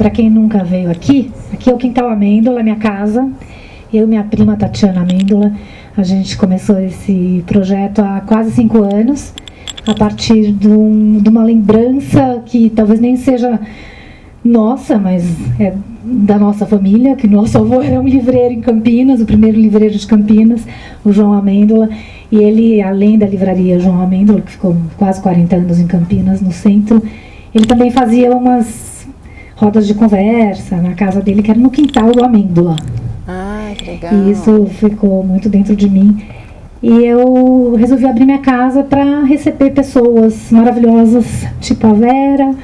para quem nunca veio aqui é o Quintal Amêndola, minha casa. Eu e minha prima Tatiana Amêndola, a gente começou esse projeto há quase 5 anos, a partir de uma lembrança que talvez nem seja nossa, mas é da nossa família, que nosso avô era um livreiro em Campinas, o primeiro livreiro de Campinas, o João Amêndola, e ele, além da livraria João Amêndola, que ficou quase 40 anos em Campinas, no centro, ele também fazia umas rodas de conversa na casa dele, que era no quintal do Amêndola. Ah, que legal. E isso ficou muito dentro de mim. E eu resolvi abrir minha casa para receber pessoas maravilhosas, tipo a Vera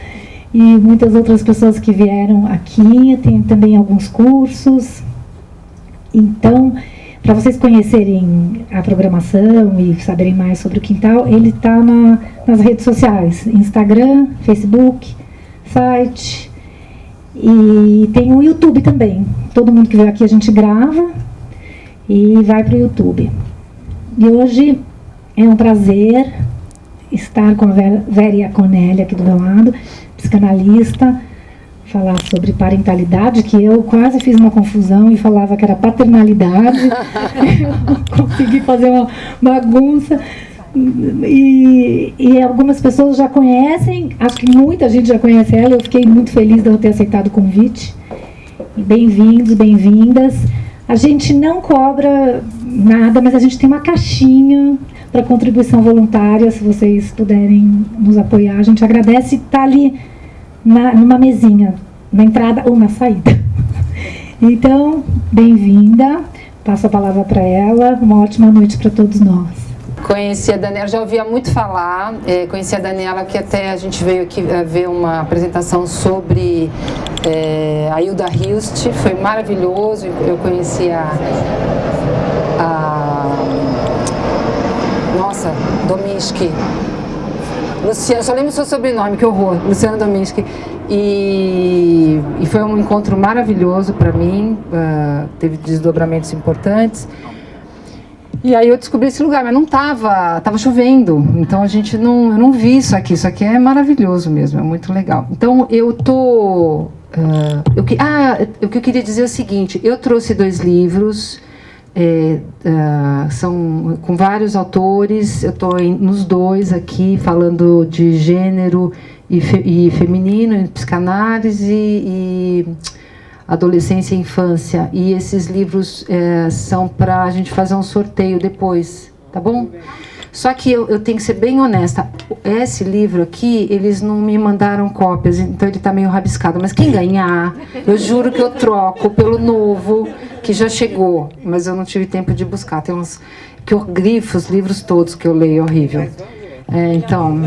e muitas outras pessoas que vieram aqui. Tem também alguns cursos. Então, para vocês conhecerem a programação e saberem mais sobre o Quintal, ele está nas redes sociais, Instagram, Facebook, site. E tem o YouTube também. Todo mundo que veio aqui a gente grava e vai para o YouTube. E hoje é um prazer estar com a Vera Iaconelli aqui do meu lado, psicanalista, falar sobre parentalidade, que eu quase fiz uma confusão e falava que era paternalidade. Eu consegui fazer uma bagunça. E algumas pessoas já conhecem, acho que muita gente já conhece ela. Eu fiquei muito feliz de eu ter aceitado o convite. Bem-vindos, bem-vindas. A gente não cobra nada, mas a gente tem uma caixinha para contribuição voluntária. Se vocês puderem nos apoiar, a gente agradece. Está ali numa mesinha, na entrada ou na saída. Então, bem-vinda. Passo a palavra para ela. Uma ótima noite para todos nós. Conheci a Daniela, já ouvia muito falar, conheci a Daniela, que até a gente veio aqui ver uma apresentação sobre a Hilda Hilst, foi maravilhoso. Eu conheci nossa, Dominski, Luciana, só lembro o seu sobrenome, que horror, Luciana Dominski, e foi um encontro maravilhoso para mim, teve desdobramentos importantes. E aí eu descobri esse lugar, mas não tava chovendo, então eu não vi isso aqui é maravilhoso mesmo, é muito legal. Então eu tô, o que eu queria dizer é o seguinte, eu trouxe 2 livros, são com vários autores, eu estou nos 2 aqui, falando de gênero e feminino, em psicanálise e adolescência e infância, e esses livros são para a gente fazer um sorteio depois, tá bom? Só que eu tenho que ser bem honesta, esse livro aqui, eles não me mandaram cópias, então ele está meio rabiscado, mas quem ganhar, eu juro que eu troco pelo novo, que já chegou, mas eu não tive tempo de buscar, tem uns que eu grifo os livros todos que eu leio, é horrível. Então,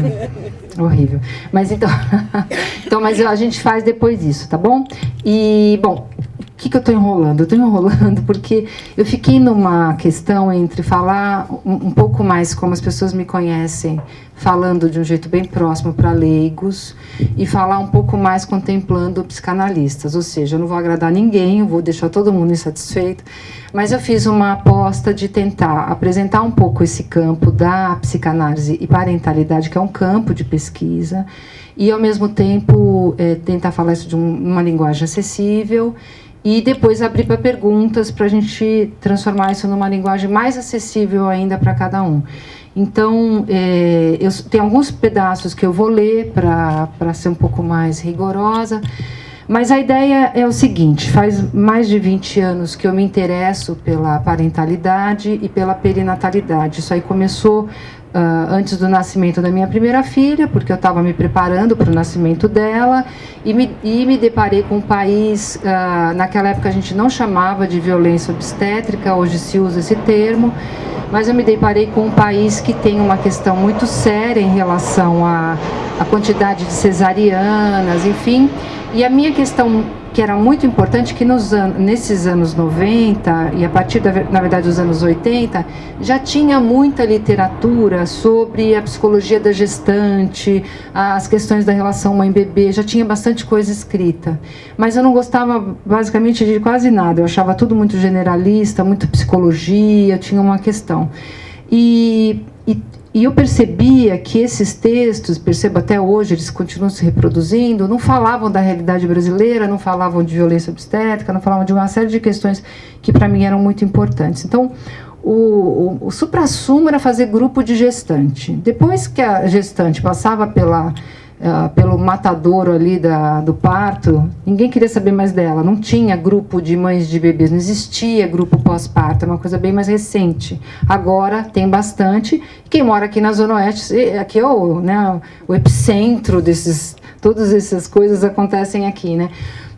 horrível. Mas então, mas a gente faz depois disso, tá bom? E, bom, o que eu estou enrolando? Eu estou enrolando porque eu fiquei numa questão entre falar um pouco mais como as pessoas me conhecem, falando de um jeito bem próximo para leigos, e falar um pouco mais contemplando psicanalistas. Ou seja, eu não vou agradar ninguém, eu vou deixar todo mundo insatisfeito, mas eu fiz uma aposta de tentar apresentar um pouco esse campo da psicanálise e parentalidade, que é um campo de pesquisa, e ao mesmo tempo tentar falar isso de uma linguagem acessível, e depois abrir para perguntas, para a gente transformar isso numa linguagem mais acessível ainda para cada um. Então, eu tenho alguns pedaços que eu vou ler para ser um pouco mais rigorosa, mas a ideia é o seguinte: faz mais de 20 anos que eu me interesso pela parentalidade e pela perinatalidade. Isso aí começou antes do nascimento da minha primeira filha, porque eu estava me preparando para o nascimento dela, e me deparei com um país, naquela época a gente não chamava de violência obstétrica, hoje se usa esse termo, mas eu me deparei com um país que tem uma questão muito séria em relação à quantidade de cesarianas, enfim, e a minha questão, que era muito importante, que nesses anos 90 e a partir, na verdade, dos anos 80, já tinha muita literatura sobre a psicologia da gestante, as questões da relação mãe-bebê, já tinha bastante coisa escrita. Mas eu não gostava, basicamente, de quase nada. Eu achava tudo muito generalista, muito psicologia, tinha uma questão. E E eu percebia que esses textos, percebo até hoje, eles continuam se reproduzindo, não falavam da realidade brasileira, não falavam de violência obstétrica, não falavam de uma série de questões que para mim eram muito importantes. Então, o suprassumo era fazer grupo de gestante. Depois que a gestante passava pelo matadouro ali do parto, ninguém queria saber mais dela. Não tinha grupo de mães de bebês, não existia grupo pós-parto, é uma coisa bem mais recente. Agora tem bastante. Quem mora aqui na Zona Oeste, aqui é o epicentro todas essas coisas acontecem aqui, né?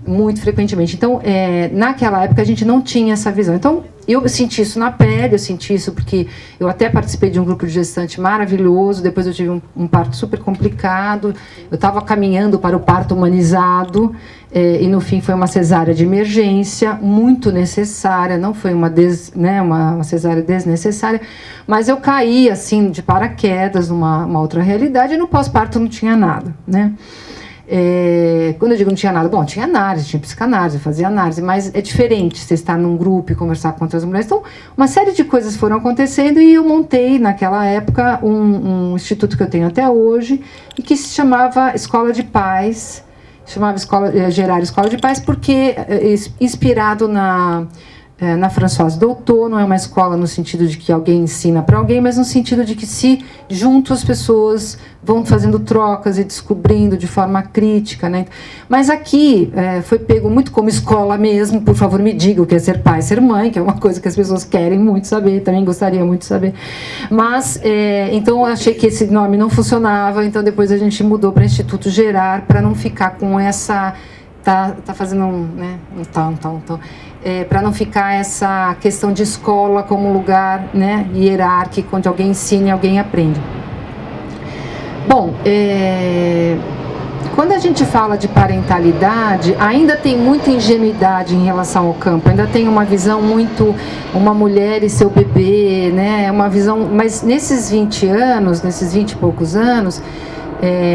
Muito frequentemente. Então, naquela época, a gente não tinha essa visão. Então, eu senti isso na pele, eu senti isso porque eu até participei de um grupo de gestante maravilhoso, depois eu tive um parto super complicado, eu estava caminhando para o parto humanizado, e no fim foi uma cesárea de emergência, muito necessária, não foi uma cesárea desnecessária, mas eu caí, assim, de paraquedas numa outra realidade, e no pós-parto não tinha nada, né? Quando eu digo não tinha nada, bom, tinha análise, tinha psicanálise, fazia análise, mas é diferente você estar num grupo e conversar com outras mulheres. Então, uma série de coisas foram acontecendo e eu montei, naquela época, um instituto que eu tenho até hoje, e que se chamava Escola de Paz, Gerar Escola de Paz, porque inspirado na Françoise Doutor, não é uma escola no sentido de que alguém ensina para alguém, mas no sentido de que se junto as pessoas vão fazendo trocas e descobrindo de forma crítica, né? Mas aqui foi pego muito como escola mesmo. Por favor, me diga o que é ser pai, ser mãe, que é uma coisa que as pessoas querem muito saber, também gostaria muito de saber. Mas, então, eu achei que esse nome não funcionava, então depois a gente mudou para Instituto Gerar, para não ficar com essa... Tá fazendo para não ficar essa questão de escola como um lugar, né, hierárquico, onde alguém ensina e alguém aprende. Bom, quando a gente fala de parentalidade, ainda tem muita ingenuidade em relação ao campo, ainda tem uma visão muito, uma mulher e seu bebê, né, uma visão, mas nesses 20 e poucos anos,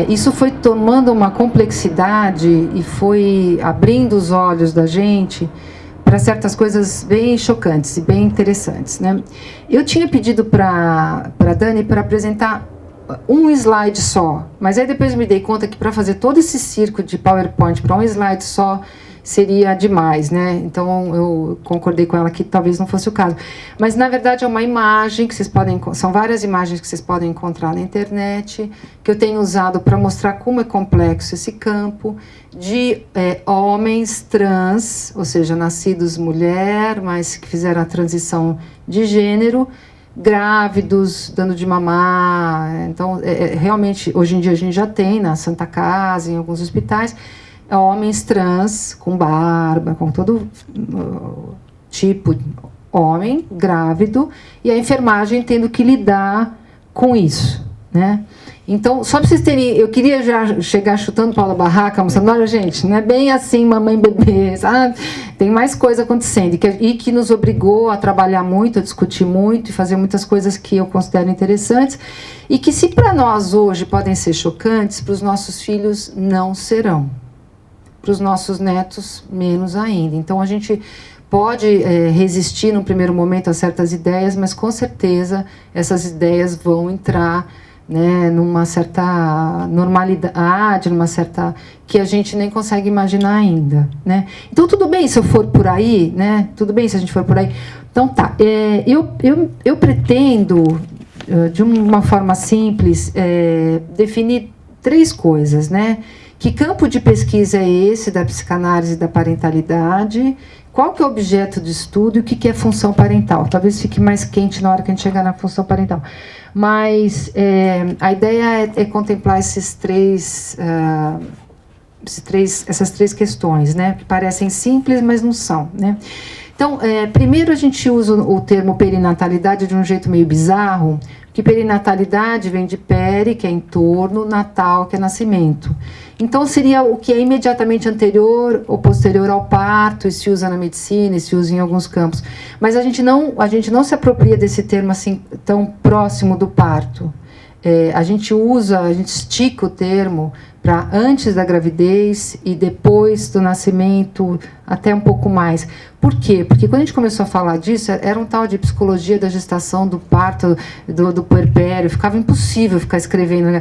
isso foi tomando uma complexidade e foi abrindo os olhos da gente para certas coisas bem chocantes e bem interessantes, né? Eu tinha pedido para a Dani para apresentar um slide só, mas aí depois me dei conta que para fazer todo esse circo de PowerPoint para um slide só seria demais, né? Então eu concordei com ela que talvez não fosse o caso. Mas na verdade é uma imagem que são várias imagens que vocês podem encontrar na internet, que eu tenho usado para mostrar como é complexo esse campo de homens trans, ou seja, nascidos mulher, mas que fizeram a transição de gênero, grávidos, dando de mamar. Então, realmente, hoje em dia a gente já tem na Santa Casa, em alguns hospitais, homens trans, com barba, com todo tipo de homem, grávido, e a enfermagem tendo que lidar com isso, né? Então, só para vocês terem... Eu queria já chegar chutando pau da barraca, mostrando, olha, gente, não é bem assim, mamãe e bebê, sabe? Tem mais coisa acontecendo, e que nos obrigou a trabalhar muito, a discutir muito, e fazer muitas coisas que eu considero interessantes, e que se para nós hoje podem ser chocantes, para os nossos filhos não serão. Para os nossos netos, menos ainda. Então, a gente pode resistir, num primeiro momento, a certas ideias, mas, com certeza, essas ideias vão entrar, né, numa certa normalidade, numa certa... que a gente nem consegue imaginar ainda, né? Então, tudo bem se eu for por aí, né? Tudo bem se a gente for por aí. Então, tá. Eu pretendo, de uma forma simples, definir 3 coisas, né? Que campo de pesquisa é esse da psicanálise e da parentalidade? Qual que é o objeto de estudo e o que é função parental? Talvez fique mais quente na hora que a gente chegar na função parental. Mas a ideia é contemplar essas três questões, né? Que parecem simples, mas não são, né? Então, primeiro a gente usa o termo perinatalidade de um jeito meio bizarro, que perinatalidade vem de peri, que é em torno, natal, que é nascimento. Então, seria o que é imediatamente anterior ou posterior ao parto, e se usa na medicina, e se usa em alguns campos. Mas a gente não se apropria desse termo assim tão próximo do parto. A gente estica o termo para antes da gravidez e depois do nascimento, até um pouco mais. Por quê? Porque quando a gente começou a falar disso, era um tal de psicologia da gestação, do parto, do puerpério, ficava impossível ficar escrevendo,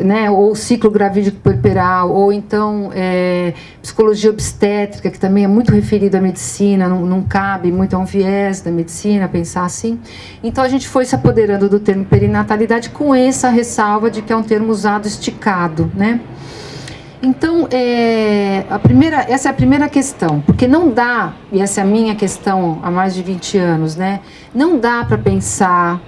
né? Ou ciclo gravídico puerperal, ou então psicologia obstétrica, que também é muito referido à medicina, não cabe muito a um viés da medicina pensar assim. Então a gente foi se apoderando do termo perinatalidade com essa ressalva de que é um termo usado esticado, né? Então, essa é a primeira questão, porque não dá, e essa é a minha questão há mais de 20 anos, né? Não dá para pensar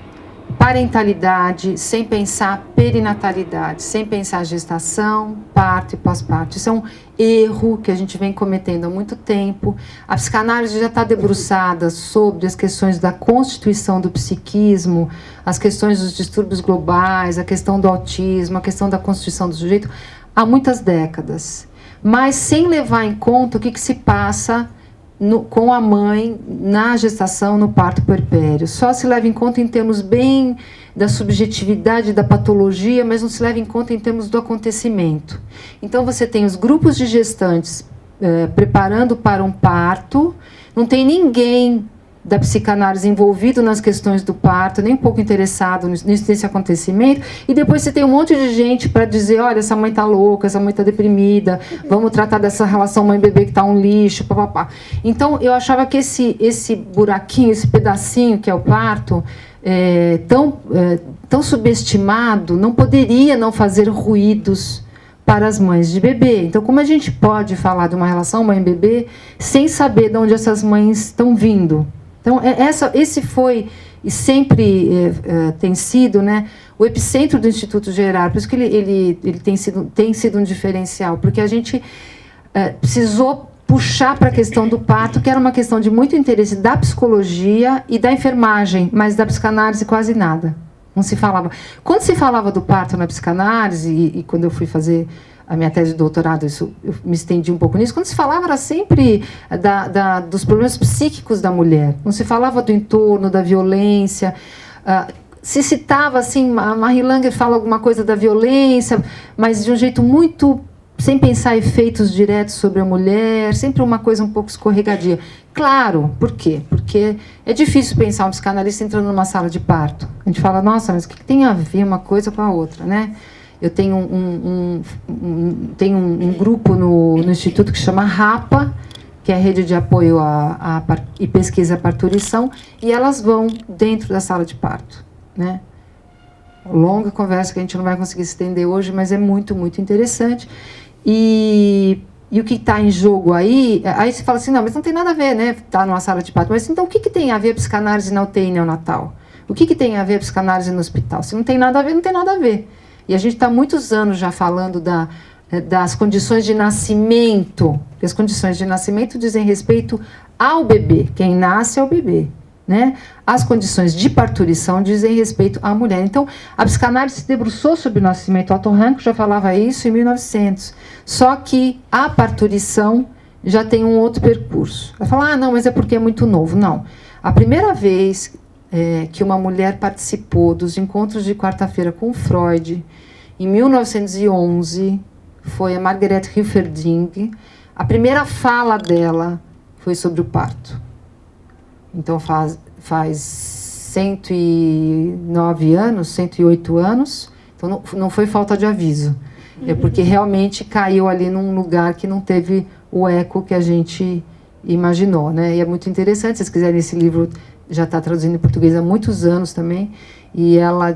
parentalidade sem pensar perinatalidade, sem pensar gestação, parto e pós-parto. Isso é um erro que a gente vem cometendo há muito tempo. A psicanálise já está debruçada sobre as questões da constituição do psiquismo, as questões dos distúrbios globais, a questão do autismo, a questão da constituição do sujeito, há muitas décadas, mas sem levar em conta o que se passa com a mãe na gestação, no parto puerpério. Só se leva em conta em termos bem da subjetividade da patologia, mas não se leva em conta em termos do acontecimento. Então você tem os grupos de gestantes preparando para um parto, não tem ninguém da psicanálise envolvido nas questões do parto, nem um pouco interessado nesse acontecimento, e depois você tem um monte de gente para dizer, olha, essa mãe está louca, essa mãe está deprimida, vamos tratar dessa relação mãe-bebê que está um lixo, papapá. Então, eu achava que esse buraquinho, esse pedacinho que é o parto, tão subestimado, não poderia não fazer ruídos para as mães de bebê. Então, como a gente pode falar de uma relação mãe-bebê sem saber de onde essas mães estão vindo? Então, esse foi e sempre tem sido, né, o epicentro do Instituto Gerard. Por isso que ele tem sido um diferencial, porque a gente precisou puxar para a questão do parto, que era uma questão de muito interesse da psicologia e da enfermagem, mas da psicanálise quase nada. Não se falava. Quando se falava do parto na psicanálise, e quando eu fui fazer a minha tese de doutorado, eu me estendi um pouco nisso, quando se falava era sempre dos problemas psíquicos da mulher. Não se falava do entorno, da violência. Se citava, assim, a Marie Langer fala alguma coisa da violência, mas de um jeito muito, sem pensar efeitos diretos sobre a mulher, sempre uma coisa um pouco escorregadia. Claro, por quê? Porque é difícil pensar um psicanalista entrando numa sala de parto. A gente fala, nossa, mas o que tem a ver uma coisa com a outra, né? Eu tenho um grupo no Instituto que chama RAPA, que é a Rede de Apoio e Pesquisa à Parturição, e elas vão dentro da sala de parto, né? Longa conversa que a gente não vai conseguir se estender hoje, mas é muito, muito interessante. E o que está em jogo aí você fala assim, não, mas não tem nada a ver, né? Está numa sala de parto. Mas então o que tem a ver a psicanálise na UTI neonatal? O que tem a ver a psicanálise no hospital? Se não tem nada a ver, não tem nada a ver. E a gente está há muitos anos já falando das condições de nascimento, porque as condições de nascimento dizem respeito ao bebê, quem nasce é o bebê, né? As condições de parturição dizem respeito à mulher. Então, a psicanálise se debruçou sobre o nascimento. Otto Rank já falava isso em 1900. Só que a parturição já tem um outro percurso. Vai falar, não, mas é porque é muito novo. Não. A primeira vez que uma mulher participou dos encontros de quarta-feira com Freud, em 1911, foi a Margaret Hilferding. A primeira fala dela foi sobre o parto. Então, faz 109 anos, 108 anos. Então, não foi falta de aviso. É porque realmente caiu ali num lugar que não teve o eco que a gente imaginou, né? E é muito interessante, se vocês quiserem, esse livro já está traduzindo em português há muitos anos também, e ela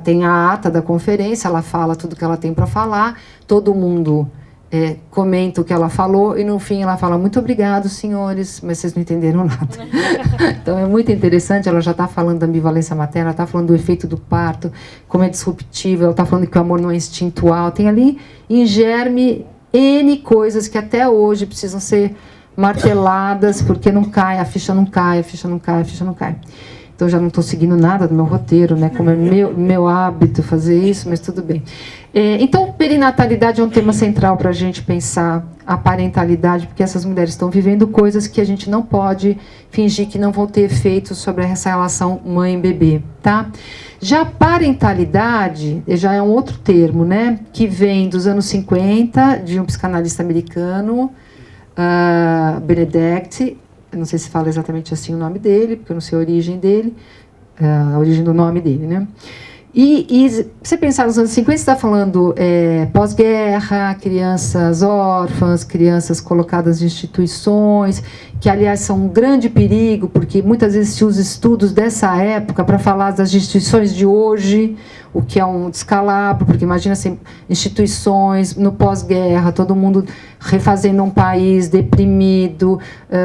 tem a ata da conferência, ela fala tudo que ela tem para falar, todo mundo comenta o que ela falou, e no fim ela fala, muito obrigado, senhores, mas vocês não entenderam nada. Então é muito interessante, ela já está falando da ambivalência materna, ela está falando do efeito do parto, como é disruptivo, ela está falando que o amor não é instintual, tem ali em germe N coisas que até hoje precisam ser marteladas, porque não cai, a ficha não cai, a ficha não cai, a ficha não cai. Então já não estou seguindo nada do meu roteiro, né? Como é meu hábito fazer isso, mas tudo bem. Então, perinatalidade é um tema central para a gente pensar a parentalidade, porque essas mulheres estão vivendo coisas que a gente não pode fingir que não vão ter efeitos sobre essa relação mãe-bebê, tá? Já a parentalidade já é um outro termo, né? Que vem dos anos 50, de um psicanalista americano, Benedict. Eu não sei se fala exatamente assim o nome dele, porque eu não sei a origem dele, a origem do nome dele, né? E você pensar nos anos 50, você está falando pós-guerra, crianças órfãs, crianças colocadas em instituições, que, aliás, são um grande perigo, porque muitas vezes se usa estudos dessa época para falar das instituições de hoje, o que é um descalabro, porque imagina assim, instituições no pós-guerra, todo mundo refazendo um país deprimido,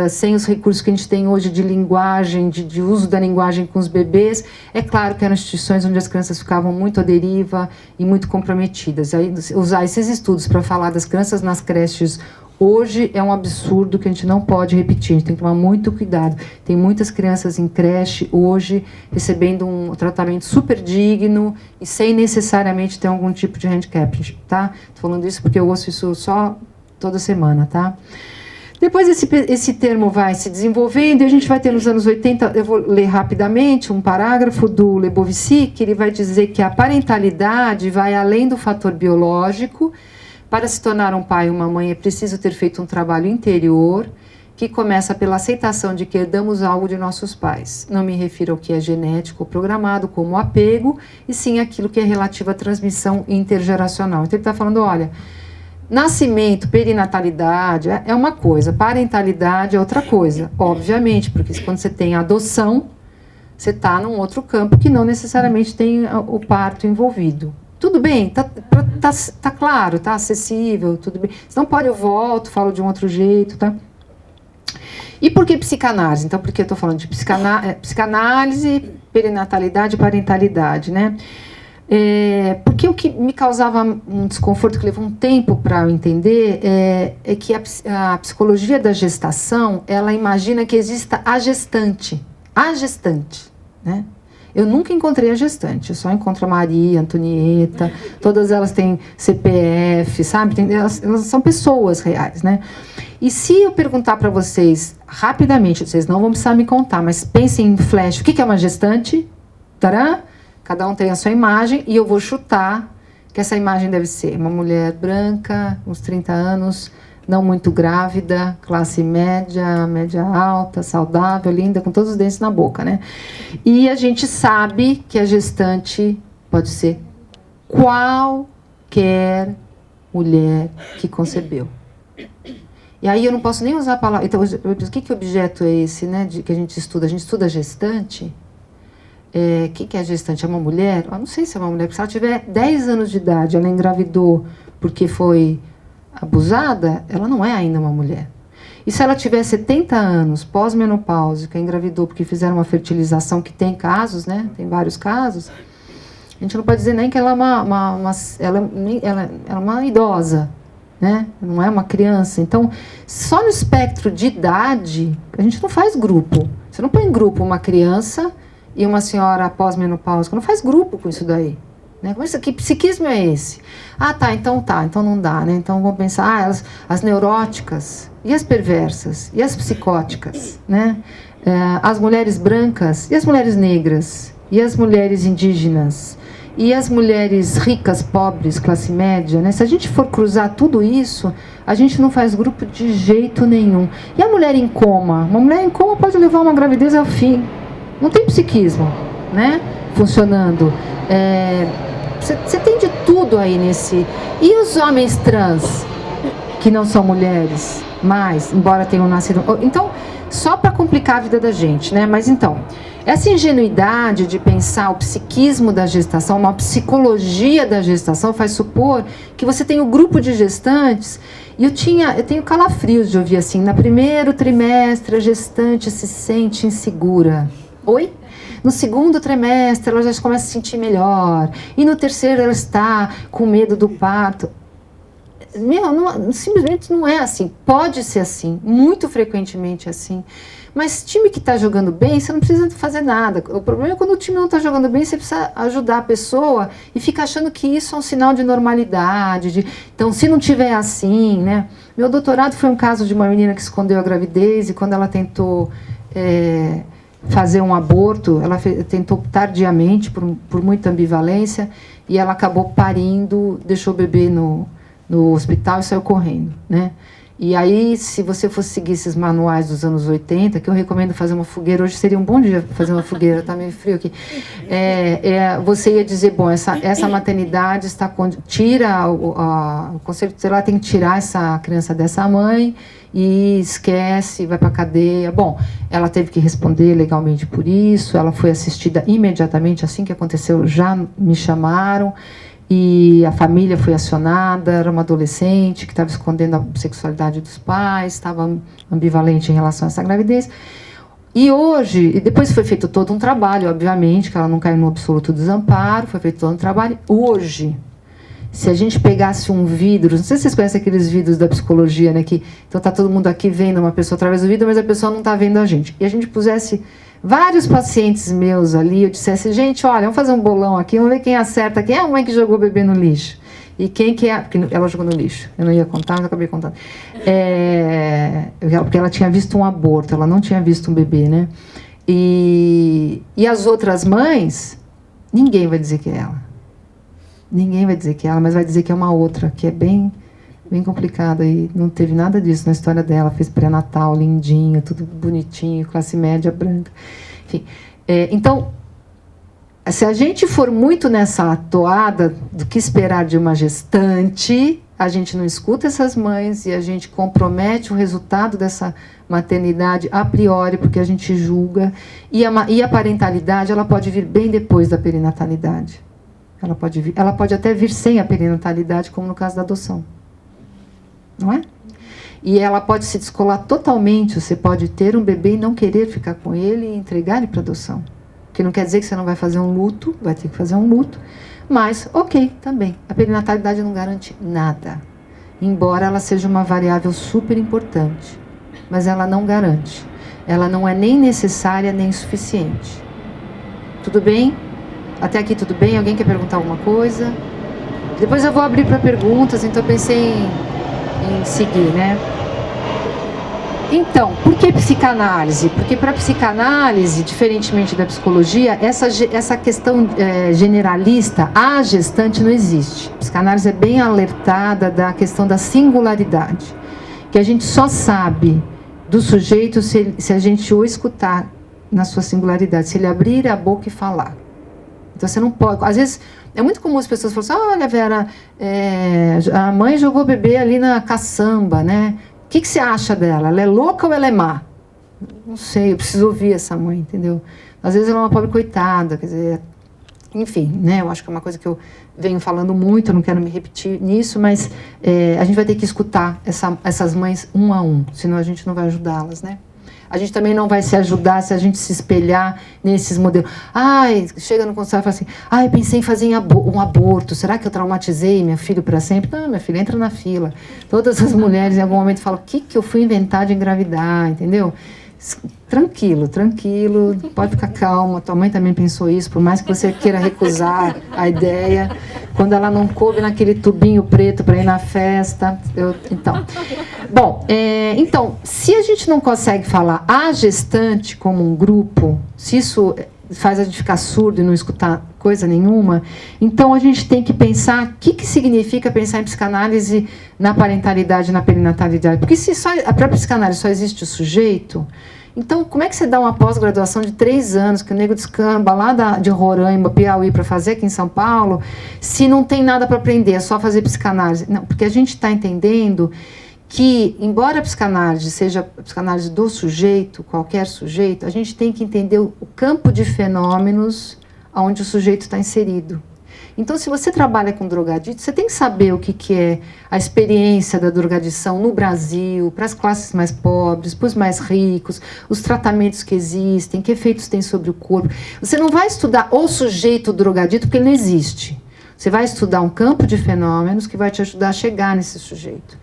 sem os recursos que a gente tem hoje de linguagem, de uso da linguagem com os bebês. É claro que eram instituições onde as crianças ficavam muito à deriva e muito comprometidas. Aí, usar esses estudos para falar das crianças nas creches hoje é um absurdo que a gente não pode repetir, a gente tem que tomar muito cuidado. Tem muitas crianças em creche hoje recebendo um tratamento super digno e sem necessariamente ter algum tipo de handicap, tá? Estou falando isso porque eu ouço isso só toda semana, tá? Depois esse termo vai se desenvolvendo e a gente vai ter nos anos 80, eu vou ler rapidamente um parágrafo do Lebovici, que ele vai dizer que a parentalidade vai além do fator biológico. Para se tornar um pai e uma mãe é preciso ter feito um trabalho interior que começa pela aceitação de que herdamos algo de nossos pais. Não me refiro ao que é genético ou programado como apego, e sim aquilo que é relativo à transmissão intergeracional. Então ele está falando, olha, nascimento, perinatalidade é uma coisa, parentalidade é outra coisa, obviamente, porque quando você tem adoção, você está num outro campo que não necessariamente tem o parto envolvido. Tudo bem, tá claro, tá acessível, tudo bem. Se não pode, eu volto, falo de um outro jeito, tá? E por que psicanálise? Então, por que eu estou falando de psicanálise, perinatalidade e parentalidade, né? Porque o que me causava um desconforto, que levou um tempo para eu entender, é que a psicologia da gestação, ela imagina que exista a gestante, né? Eu nunca encontrei a gestante, eu só encontro a Maria, a Antonieta, todas elas têm CPF, sabe? Elas são pessoas reais, né? E se eu perguntar para vocês, rapidamente, vocês não vão precisar me contar, mas pensem em flash, o que é uma gestante? Tarã? Cada um tem a sua imagem e eu vou chutar que essa imagem deve ser uma mulher branca, uns 30 anos, não muito grávida, classe média, média alta, saudável, linda, com todos os dentes na boca, né? E a gente sabe que a gestante pode ser qualquer mulher que concebeu. E aí eu não posso nem usar a palavra... Então, que objeto é esse, né, que a gente estuda? A gente estuda gestante? O que é gestante? É uma mulher? Eu não sei se é uma mulher, porque se ela tiver 10 anos de idade, ela engravidou porque foi abusada, ela não é ainda uma mulher. E se ela tiver 70 anos, pós-menopáusica, engravidou porque fizeram uma fertilização, que tem casos, né? Tem vários casos, a gente não pode dizer nem que ela é uma idosa, né? Não é uma criança. Então, só no espectro de idade, a gente não faz grupo. Você não põe em grupo uma criança e uma senhora pós-menopáusica, não faz grupo com isso daí. Né? Que psiquismo é esse? Então não dá, né? Então vamos pensar, as neuróticas, e as perversas, e as psicóticas, né? As mulheres brancas, e as mulheres negras, e as mulheres indígenas, e as mulheres ricas, pobres, classe média, né? Se a gente for cruzar tudo isso, a gente não faz grupo de jeito nenhum. E a mulher em coma? Uma mulher em coma pode levar uma gravidez ao fim. Não tem psiquismo, né? Funcionando. Você tem de tudo aí nesse... E os homens trans, que não são mulheres, mas, embora tenham nascido... Então, só para complicar a vida da gente, né? Mas então, essa ingenuidade de pensar o psiquismo da gestação, uma psicologia da gestação, faz supor que você tem um grupo de gestantes. E eu tenho calafrios de ouvir assim, no primeiro trimestre a gestante se sente insegura. Oi? No segundo trimestre, ela já começa a se sentir melhor. E no terceiro, ela está com medo do parto. Simplesmente não é assim. Pode ser assim, muito frequentemente assim. Mas time que está jogando bem, você não precisa fazer nada. O problema é quando o time não está jogando bem, você precisa ajudar a pessoa e fica achando que isso é um sinal de normalidade. Então, se não tiver assim, né? Meu doutorado foi um caso de uma menina que escondeu a gravidez e quando ela tentou fazer um aborto, ela tentou tardiamente, por muita ambivalência, e ela acabou parindo, deixou o bebê no hospital e saiu correndo, né? E aí, se você fosse seguir esses manuais dos anos 80, que eu recomendo fazer uma fogueira, hoje seria um bom dia fazer uma fogueira, está meio frio aqui, você ia dizer, bom, essa maternidade está o conselho tutelar tem que tirar essa criança dessa mãe e esquece, vai para a cadeia. Bom, ela teve que responder legalmente por isso, ela foi assistida imediatamente, assim que aconteceu, já me chamaram, e a família foi acionada, era uma adolescente que estava escondendo a sexualidade dos pais, estava ambivalente em relação a essa gravidez. E hoje, e depois foi feito todo um trabalho, obviamente, que ela não caiu no absoluto desamparo, foi feito todo um trabalho. Hoje, se a gente pegasse um vidro, não sei se vocês conhecem aqueles vidros da psicologia, né? Então está todo mundo aqui vendo uma pessoa através do vidro, mas a pessoa não está vendo a gente. E a gente pusesse vários pacientes meus ali, eu dissesse, gente, olha, vamos fazer um bolão aqui, vamos ver quem acerta, quem é a mãe que jogou o bebê no lixo. E quem que é... Porque ela jogou no lixo. Eu não ia contar, mas acabei contando. Porque ela tinha visto um aborto, ela não tinha visto um bebê, né? E as outras mães, ninguém vai dizer que é ela. Ninguém vai dizer que é ela, mas vai dizer que é uma outra, que é bem complicada. E não teve nada disso na história dela. Fez pré-natal, lindinho, tudo bonitinho, classe média, branca. Enfim, então, se a gente for muito nessa toada do que esperar de uma gestante, a gente não escuta essas mães e a gente compromete o resultado dessa maternidade a priori, porque a gente julga. E a parentalidade, ela pode vir bem depois da perinatalidade. Ela pode até vir sem a perinatalidade, como no caso da adoção. Não é? E ela pode se descolar totalmente. Você pode ter um bebê e não querer ficar com ele e entregar ele para adoção. Que não quer dizer que você não vai fazer um luto, vai ter que fazer um luto. Mas, ok, também. A perinatalidade não garante nada. Embora ela seja uma variável super importante. Mas ela não garante. Ela não é nem necessária, nem suficiente. Tudo bem? Até aqui tudo bem? Alguém quer perguntar alguma coisa? Depois eu vou abrir para perguntas, então eu pensei em seguir, né? Então, por que psicanálise? Porque para a psicanálise, diferentemente da psicologia, essa questão generalista, a gestante não existe. A psicanálise é bem alertada da questão da singularidade, que a gente só sabe do sujeito se a gente o escutar na sua singularidade, se ele abrir a boca e falar. Então você não pode... Às vezes, é muito comum as pessoas falarem assim, olha, Vera, a mãe jogou o bebê ali na caçamba, né? O que você acha dela? Ela é louca ou ela é má? Não sei, eu preciso ouvir essa mãe, entendeu? Às vezes ela é uma pobre coitada, quer dizer... Enfim, né? Eu acho que é uma coisa que eu venho falando muito, eu não quero me repetir nisso, mas a gente vai ter que escutar essas mães um a um, senão a gente não vai ajudá-las, né? A gente também não vai se ajudar se a gente se espelhar nesses modelos. Chega no consultório e fala assim, pensei em fazer um aborto, será que eu traumatizei meu filho para sempre? Não, minha filha, entra na fila. Todas as mulheres em algum momento falam, o que eu fui inventar de engravidar, entendeu? Tranquilo, pode ficar calma, tua mãe também pensou isso, por mais que você queira recusar a ideia, quando ela não coube naquele tubinho preto para ir na festa, então, se a gente não consegue falar a gestante como um grupo, se isso faz a gente ficar surdo e não escutar coisa nenhuma, então a gente tem que pensar o que significa pensar em psicanálise na parentalidade e na perinatalidade. Porque se a própria psicanálise só existe o sujeito, então como é que você dá uma pós-graduação de 3 anos, que o nego descamba lá de Roraima, Piauí, para fazer aqui em São Paulo, se não tem nada para aprender, é só fazer psicanálise? Não, porque a gente está entendendo que, embora a psicanálise seja a psicanálise do sujeito, qualquer sujeito, a gente tem que entender o campo de fenômenos onde o sujeito está inserido. Então, se você trabalha com drogadito, você tem que saber o que é a experiência da drogadição no Brasil, para as classes mais pobres, para os mais ricos, os tratamentos que existem, que efeitos tem sobre o corpo. Você não vai estudar o sujeito drogadito, porque ele não existe. Você vai estudar um campo de fenômenos que vai te ajudar a chegar nesse sujeito.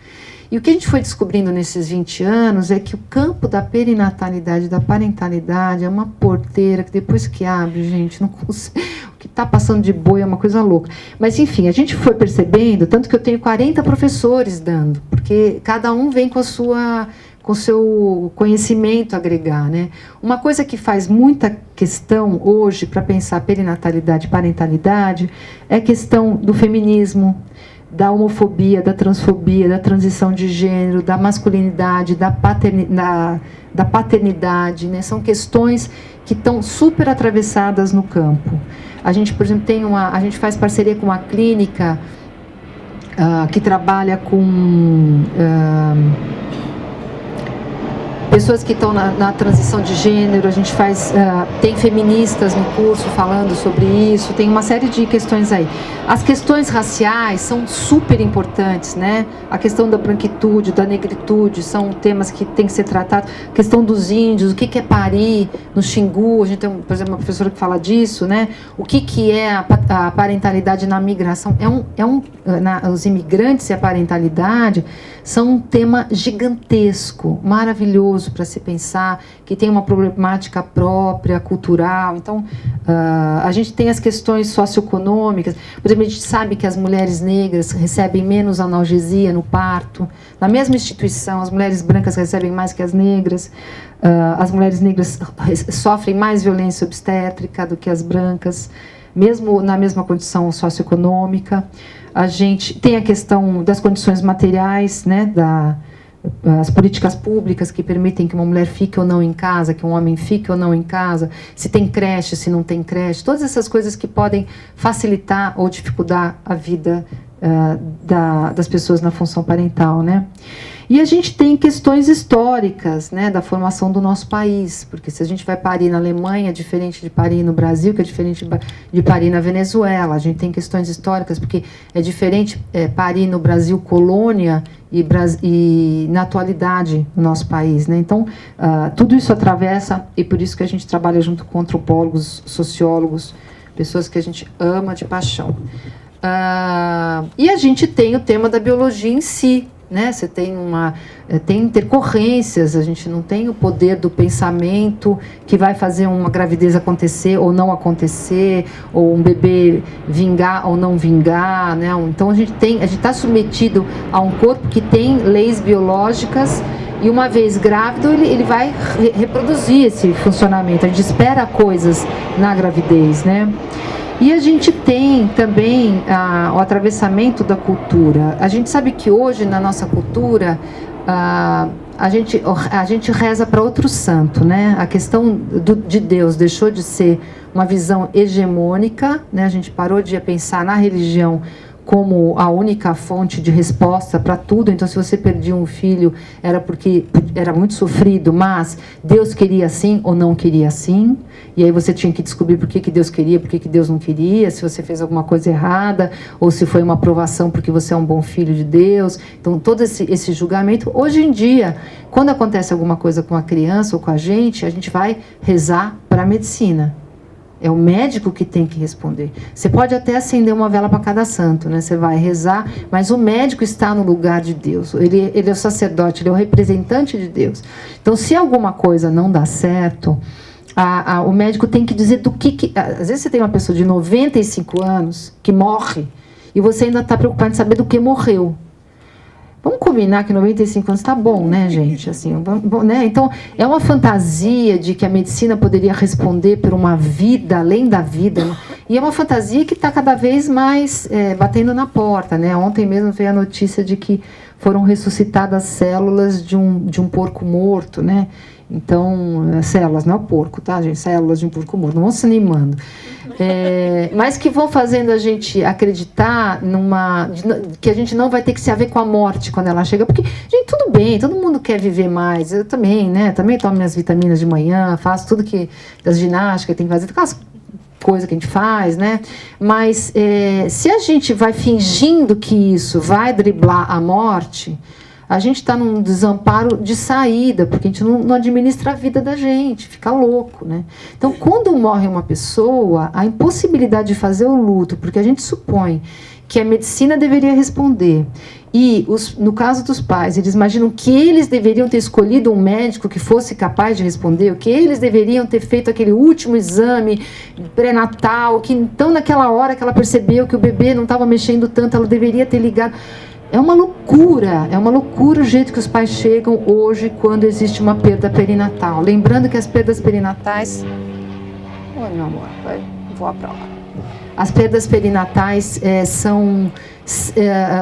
E o que a gente foi descobrindo nesses 20 anos é que o campo da perinatalidade, da parentalidade, é uma porteira que depois que abre, gente, não consegue, o que está passando de boi é uma coisa louca. Mas, enfim, a gente foi percebendo, tanto que eu tenho 40 professores dando, porque cada um vem com o seu conhecimento a agregar, né? Uma coisa que faz muita questão hoje para pensar perinatalidade e parentalidade é a questão do feminismo, da homofobia, da transfobia, da transição de gênero, da masculinidade, da paternidade, né? São questões que estão super atravessadas no campo. A gente, por exemplo, a gente faz parceria com uma clínica que trabalha com pessoas que estão na transição de gênero. A gente tem feministas no curso falando sobre isso, tem uma série de questões aí. As questões raciais são super importantes, né? A questão da branquitude, da negritude, são temas que têm que ser tratados. A questão dos índios, o que é parir no Xingu, a gente tem, por exemplo, uma professora que fala disso, né? O que é a parentalidade na migração? Os imigrantes e a parentalidade são um tema gigantesco, maravilhoso para se pensar, que tem uma problemática própria, cultural. Então, a gente tem as questões socioeconômicas. Por exemplo, a gente sabe que as mulheres negras recebem menos analgesia no parto. Na mesma instituição, as mulheres brancas recebem mais que as negras. As mulheres negras sofrem mais violência obstétrica do que as brancas, mesmo na mesma condição socioeconômica. A gente tem a questão das condições materiais, né, as políticas públicas que permitem que uma mulher fique ou não em casa, que um homem fique ou não em casa, se tem creche, se não tem creche, todas essas coisas que podem facilitar ou dificultar a vida das pessoas na função parental, né? E a gente tem questões históricas, né, da formação do nosso país, porque se a gente vai parir na Alemanha, é diferente de parir no Brasil, que é diferente de parir na Venezuela. A gente tem questões históricas, porque é diferente parir no Brasil colônia e na atualidade no nosso país, né? Então, tudo isso atravessa, e por isso que a gente trabalha junto com antropólogos, sociólogos, pessoas que a gente ama de paixão. E a gente tem o tema da biologia em si, né? Você tem intercorrências, a gente não tem o poder do pensamento que vai fazer uma gravidez acontecer ou não acontecer, ou um bebê vingar ou não vingar, né? Então a gente está submetido a um corpo que tem leis biológicas, e uma vez grávido ele vai reproduzir esse funcionamento. A gente espera coisas na gravidez, né? E a gente tem também o atravessamento da cultura. A gente sabe que hoje, na nossa cultura, a gente reza para outro santo, né? A questão de Deus deixou de ser uma visão hegemônica, né? A gente parou de pensar na religião como a única fonte de resposta para tudo. Então, se você perdia um filho, era porque era muito sofrido, mas Deus queria assim ou não queria assim. E aí você tinha que descobrir por que Deus queria, por que Deus não queria, se você fez alguma coisa errada, ou se foi uma aprovação porque você é um bom filho de Deus. Então, todo esse julgamento. Hoje em dia, quando acontece alguma coisa com a criança ou com a gente vai rezar para a medicina. É o médico que tem que responder. Você pode até acender uma vela para cada santo, né? Você vai rezar, mas o médico está no lugar de Deus. Ele é o sacerdote, ele é o representante de Deus. Então, se alguma coisa não dá certo, o médico tem que dizer do que... Às vezes você tem uma pessoa de 95 anos que morre e você ainda está preocupado em saber do que morreu. Vamos combinar que 95 anos está bom, né, gente? Assim, né? Então, é uma fantasia de que a medicina poderia responder por uma vida além da vida. Né? E é uma fantasia que está cada vez mais batendo na porta, né? Ontem mesmo veio a notícia de que foram ressuscitadas células de um porco morto, né? Então, células, não é o porco, tá, gente? Células de um porco morto, não vão se animando. Mas que vão fazendo a gente acreditar que a gente não vai ter que se haver com a morte quando ela chega. Porque, gente, tudo bem, todo mundo quer viver mais. Eu também, né? Também tomo minhas vitaminas de manhã, faço tudo das ginásticas, tem que fazer aquelas coisas que a gente faz, né? Mas se a gente vai fingindo que isso vai driblar a morte, a gente está num desamparo de saída, porque a gente não administra a vida da gente, fica louco, né? Então, quando morre uma pessoa, a impossibilidade de fazer o luto, porque a gente supõe que a medicina deveria responder, e no caso dos pais, eles imaginam que eles deveriam ter escolhido um médico que fosse capaz de responder, que eles deveriam ter feito aquele último exame pré-natal, que então naquela hora que ela percebeu que o bebê não estava mexendo tanto, ela deveria ter ligado. É uma loucura o jeito que os pais chegam hoje quando existe uma perda perinatal. Lembrando que as perdas perinatais... Oi, meu amor, vai voar para lá. As perdas perinatais são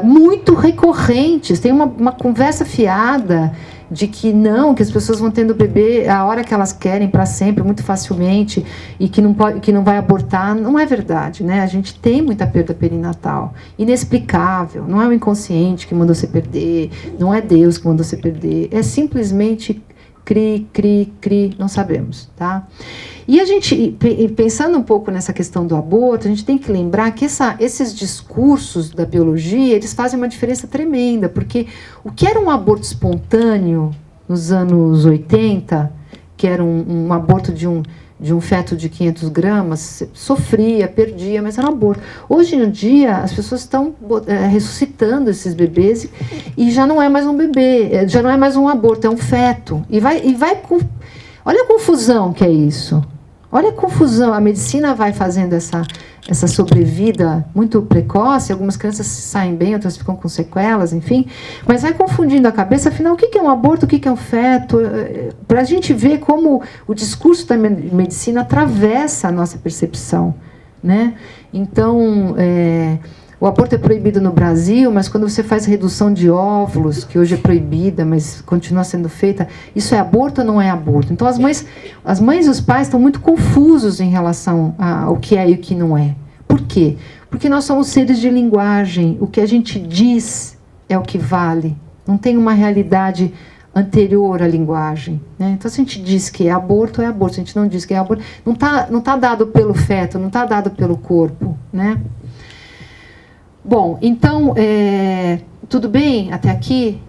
muito recorrentes. Tem uma conversa fiada de que as pessoas vão tendo bebê a hora que elas querem, para sempre, muito facilmente, e que não vai abortar. Não é verdade, né? A gente tem muita perda perinatal, inexplicável. Não é o inconsciente que mandou você perder, não é Deus que mandou você perder, é simplesmente cri, não sabemos, tá? E a gente, pensando um pouco nessa questão do aborto, a gente tem que lembrar que esses discursos da biologia, eles fazem uma diferença tremenda, porque o que era um aborto espontâneo nos anos 80, que era um aborto de um feto de 500 gramas, sofria, perdia, mas era um aborto. Hoje em dia, as pessoas estão ressuscitando esses bebês e já não é mais um bebê, já não é mais um aborto, é um feto. Olha a confusão que é isso. Olha a confusão. A medicina vai fazendo essa sobrevida muito precoce. Algumas crianças saem bem, outras ficam com sequelas, enfim. Mas vai confundindo a cabeça. Afinal, o que é um aborto? O que é um feto? Para a gente ver como o discurso da medicina atravessa a nossa percepção, né? Então, o aborto é proibido no Brasil, mas quando você faz redução de óvulos, que hoje é proibida, mas continua sendo feita, isso é aborto ou não é aborto? Então, as mães e os pais estão muito confusos em relação ao que é e o que não é. Por quê? Porque nós somos seres de linguagem. O que a gente diz é o que vale. Não tem uma realidade anterior à linguagem, né? Então, se a gente diz que é aborto, é aborto. Se a gente não diz que é aborto, não tá dado pelo feto, não está dado pelo corpo, né? Bom, então, tudo bem até aqui?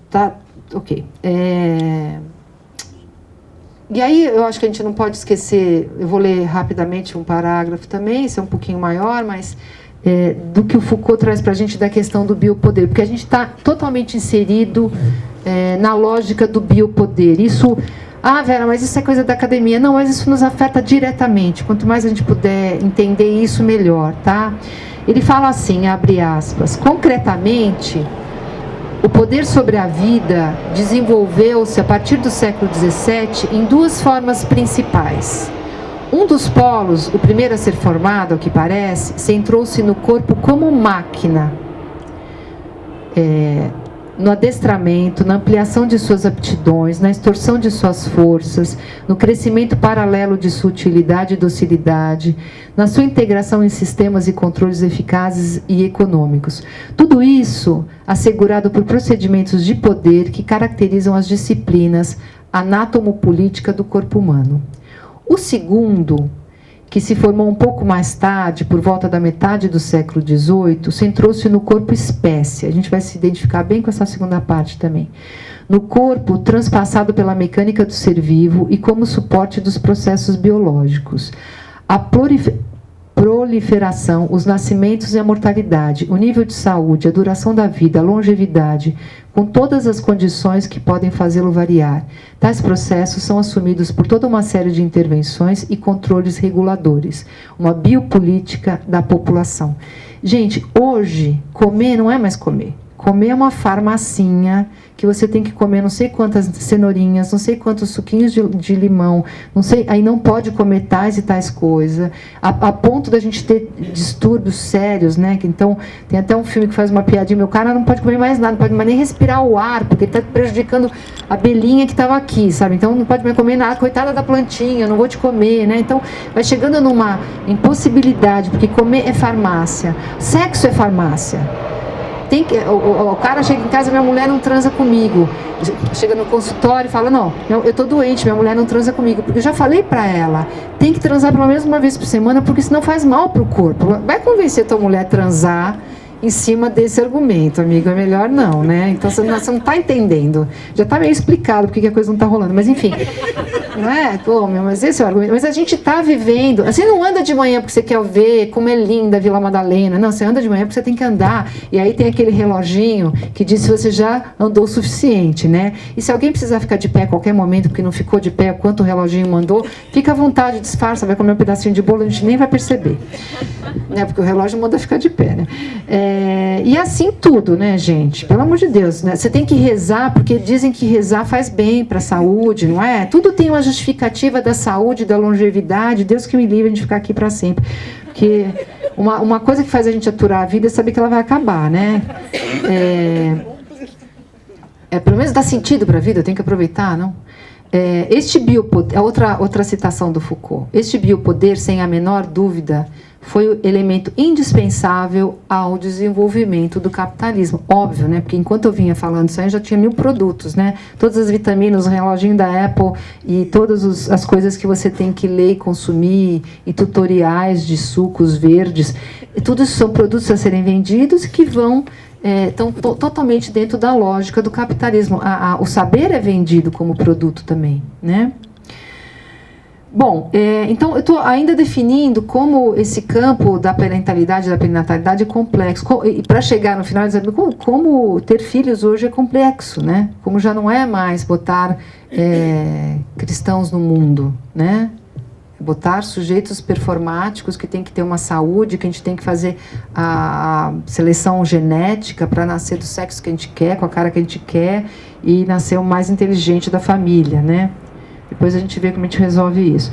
Tá, ok. E aí, eu acho que a gente não pode esquecer, eu vou ler rapidamente um parágrafo também, esse é um pouquinho maior, mas do que o Foucault traz para a gente da questão do biopoder, porque a gente está totalmente inserido na lógica do biopoder. Isso... Vera, mas isso é coisa da academia. Não, mas isso nos afeta diretamente. Quanto mais a gente puder entender isso, melhor, tá? Ele fala assim, abre aspas, concretamente, o poder sobre a vida desenvolveu-se a partir do século XVII em duas formas principais. Um dos polos, o primeiro a ser formado, ao que parece, centrou-se no corpo como máquina, no adestramento, na ampliação de suas aptidões, na extorsão de suas forças, no crescimento paralelo de sua utilidade e docilidade, na sua integração em sistemas e controles eficazes e econômicos. Tudo isso assegurado por procedimentos de poder que caracterizam as disciplinas anátomo-política do corpo humano. O segundo, que se formou um pouco mais tarde, por volta da metade do século XVIII, centrou-se no corpo espécie. A gente vai se identificar bem com essa segunda parte também. No corpo transpassado pela mecânica do ser vivo e como suporte dos processos biológicos. A proliferação, os nascimentos e a mortalidade, o nível de saúde, a duração da vida, a longevidade, com todas as condições que podem fazê-lo variar. Tais processos são assumidos por toda uma série de intervenções e controles reguladores, uma biopolítica da população. Gente, hoje, comer não é mais comer. Comer é uma farmacinha que você tem que comer não sei quantas cenourinhas, não sei quantos suquinhos de limão, não sei, aí não pode comer tais e tais coisas, a ponto da gente ter distúrbios sérios, né? Então, tem até um filme que faz uma piadinha, meu cara não pode comer mais nada, não pode mais nem respirar o ar, porque ele está prejudicando a abelhinha que estava aqui, sabe? Então, não pode mais comer nada, coitada da plantinha, não vou te comer, né? Então, vai chegando numa impossibilidade, porque comer é farmácia, sexo é farmácia. O cara chega em casa, minha mulher não transa comigo. Chega no consultório e fala, não, eu tô doente, minha mulher não transa comigo. Porque eu já falei para ela, tem que transar pelo menos uma vez por semana, porque senão faz mal pro corpo. Vai convencer tua mulher a transar em cima desse argumento, amigo. É melhor não, né? Então você não está entendendo. Já está meio explicado porque que a coisa não está rolando. Mas enfim, não é? Pô, mas esse é o argumento. Mas a gente está vivendo. Você não anda de manhã porque você quer ver como é linda a Vila Madalena. Não, você anda de manhã porque você tem que andar. E aí tem aquele reloginho que diz se você já andou o suficiente, né? E se alguém precisar ficar de pé a qualquer momento porque não ficou de pé quanto o reloginho mandou, fica à vontade, disfarça, vai comer um pedacinho de bolo, a gente nem vai perceber. Né? Porque o relógio manda ficar de pé, né? E assim tudo, né, gente? Pelo amor de Deus, né? Você tem que rezar, porque dizem que rezar faz bem para a saúde, não é? Tudo tem uma justificativa da saúde, da longevidade. Deus que me livre de ficar aqui para sempre. Porque uma coisa que faz a gente aturar a vida é saber que ela vai acabar, né? Pelo menos dá sentido para a vida, eu tenho que aproveitar, não? Este biopoder, outra citação do Foucault, este biopoder, sem a menor dúvida, foi o elemento indispensável ao desenvolvimento do capitalismo. Óbvio, né? Porque enquanto eu vinha falando isso aí, já tinha 1000 produtos, né? Todas as vitaminas, o reloginho da Apple e todas as coisas que você tem que ler e consumir, e tutoriais de sucos verdes, e tudo isso são produtos a serem vendidos que vão... estão totalmente dentro da lógica do capitalismo. O saber é vendido como produto também, né? Bom, então eu estou ainda definindo como esse campo da parentalidade e da perinatalidade é complexo. E para chegar no final, dizer como ter filhos hoje é complexo, né? Como já não é mais botar cristãos no mundo, né? Botar sujeitos performáticos que tem que ter uma saúde, que a gente tem que fazer a seleção genética para nascer do sexo que a gente quer, com a cara que a gente quer, e nascer o mais inteligente da família, né? Depois a gente vê como a gente resolve isso.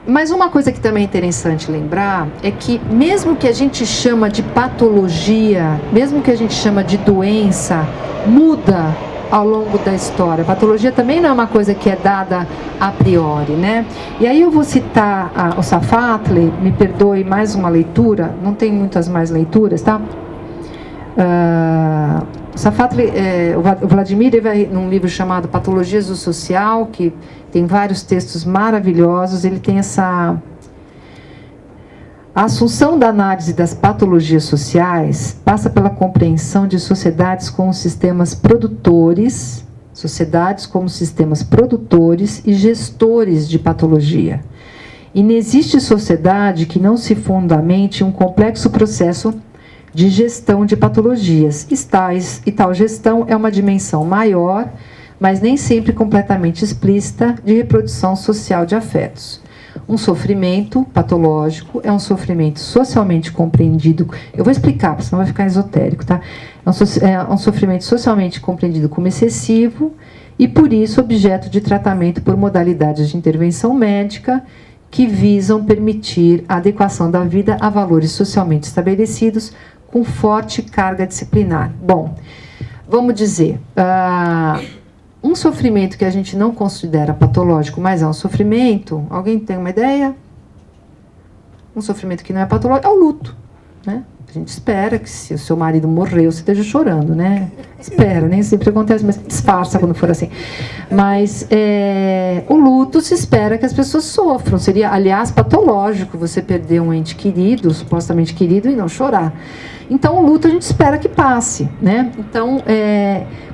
Mas uma coisa que também é interessante lembrar é que mesmo que a gente chama de patologia, mesmo que a gente chama de doença, muda ao longo da história. A patologia também não é uma coisa que é dada a priori, né? E aí eu vou citar o Safatli, me perdoe, mais uma leitura, não tem muitas mais leituras, tá? O Safatli, o Vladimir, ele vai num livro chamado Patologias do Social, que tem vários textos maravilhosos. Ele tem a assunção da análise das patologias sociais passa pela compreensão de sociedades como sistemas produtores e gestores de patologia. E não existe sociedade que não se fundamente em um complexo processo de gestão de patologias. E tal gestão é uma dimensão maior, mas nem sempre completamente explícita, de reprodução social de afetos. Um sofrimento patológico é um sofrimento socialmente compreendido. Eu vou explicar, porque senão vai ficar esotérico, tá? É um sofrimento socialmente compreendido como excessivo e, por isso, objeto de tratamento por modalidades de intervenção médica que visam permitir a adequação da vida a valores socialmente estabelecidos com forte carga disciplinar. Bom, vamos dizer, um sofrimento que a gente não considera patológico, mas é um sofrimento, alguém tem uma ideia? Um sofrimento que não é patológico é o luto, né? A gente espera que se o seu marido morreu, você esteja chorando, né? Espera, nem sempre acontece, mas disfarça quando for assim. Mas o luto se espera que as pessoas sofram. Seria, aliás, patológico você perder um ente querido, supostamente querido, e não chorar. Então, o luto a gente espera que passe, né? Então,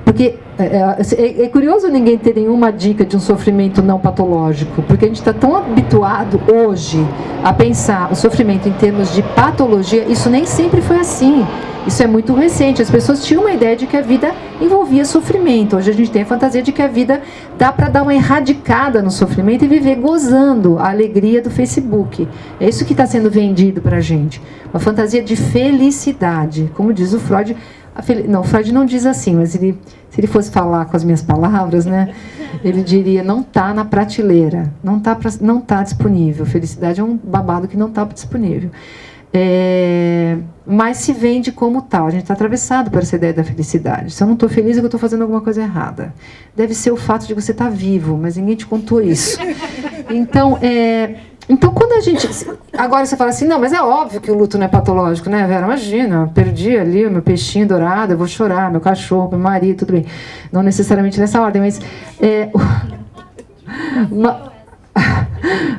porque é curioso ninguém ter nenhuma dica de um sofrimento não patológico, porque a gente está tão habituado hoje a pensar o sofrimento em termos de patologia. Isso nem sempre foi assim. Isso é muito recente. As pessoas tinham uma ideia de que a vida envolvia sofrimento. Hoje a gente tem a fantasia de que a vida dá para dar uma erradicada no sofrimento e viver gozando a alegria do Facebook. É isso que está sendo vendido para a gente. Uma fantasia de felicidade. Como diz o Freud... Não, o Freud não diz assim, mas se ele fosse falar com as minhas palavras, né, ele diria, não está na prateleira, não está disponível. Felicidade é um babado que não está disponível. Mas se vende como tal. A gente está atravessado por essa ideia da felicidade. Se eu não estou feliz, é que eu estou fazendo alguma coisa errada. Deve ser o fato de você estar vivo, mas ninguém te contou isso. Então, quando a gente... Agora você fala assim, não, mas é óbvio que o luto não é patológico, né, Vera? Imagina, eu perdi ali o meu peixinho dourado, eu vou chorar, meu cachorro, meu marido, tudo bem. Não necessariamente nessa ordem,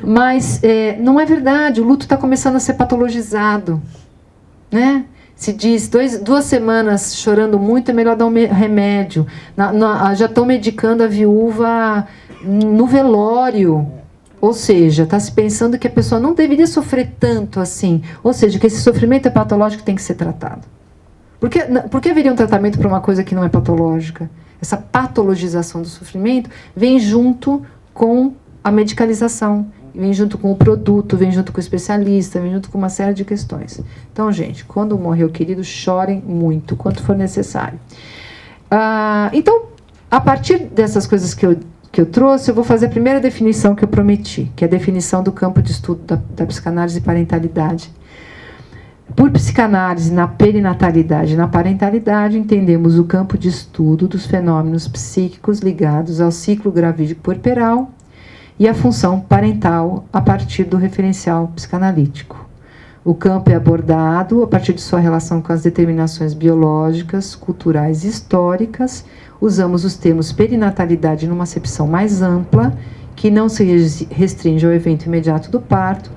mas... não é verdade, o luto está começando a ser patologizado. né? Se diz 2 semanas chorando muito, é melhor dar um remédio. Já estão medicando a viúva no velório. Ou seja, está se pensando que a pessoa não deveria sofrer tanto assim. Ou seja, que esse sofrimento é patológico e tem que ser tratado. Por que haveria um tratamento para uma coisa que não é patológica? Essa patologização do sofrimento vem junto com a medicalização, vem junto com o produto, vem junto com o especialista, vem junto com uma série de questões. Então, gente, quando morrer o querido, chorem muito, quanto for necessário. Então, a partir dessas coisas que eu trouxe, eu vou fazer a primeira definição que eu prometi, que é a definição do campo de estudo da psicanálise e parentalidade. Por psicanálise, na perinatalidade e na parentalidade, entendemos o campo de estudo dos fenômenos psíquicos ligados ao ciclo gravídico puerperal e a função parental a partir do referencial psicanalítico. O campo é abordado a partir de sua relação com as determinações biológicas, culturais e históricas. Usamos os termos perinatalidade numa acepção mais ampla, que não se restringe ao evento imediato do parto,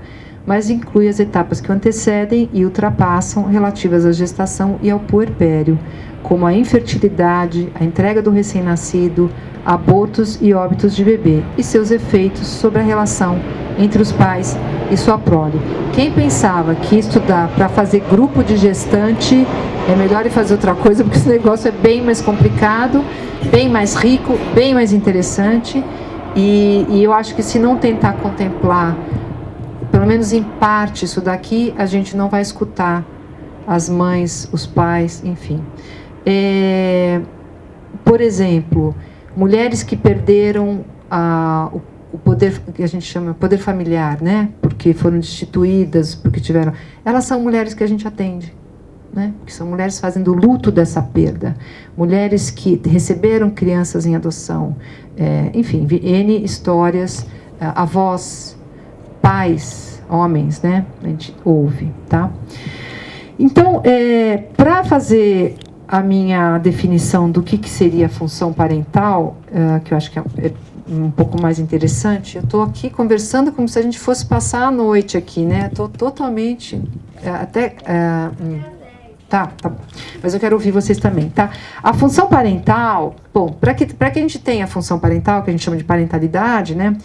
mas inclui as etapas que o antecedem e ultrapassam relativas à gestação e ao puerpério, como a infertilidade, a entrega do recém-nascido, abortos e óbitos de bebê, e seus efeitos sobre a relação entre os pais e sua prole. Quem pensava que estudar para fazer grupo de gestante é melhor ir fazer outra coisa, porque esse negócio é bem mais complicado, bem mais rico, bem mais interessante, e eu acho que se não tentar contemplar, pelo menos em parte, isso daqui, a gente não vai escutar as mães, os pais, enfim. Por exemplo, mulheres que perderam o poder, que a gente chama poder familiar, né? Porque foram destituídas, porque tiveram... Elas são mulheres que a gente atende, né? Que são mulheres fazendo luto dessa perda. Mulheres que receberam crianças em adoção. Enfim, N histórias, avós, pais, homens, né? A gente ouve, tá? Então, para fazer a minha definição do que seria a função parental, que eu acho que é um pouco mais interessante, eu estou aqui conversando como se a gente fosse passar a noite aqui, né? Estou totalmente... Tá bom. Mas eu quero ouvir vocês também, tá? A função parental... Bom, para que a gente tenha a função parental, que a gente chama de parentalidade, né?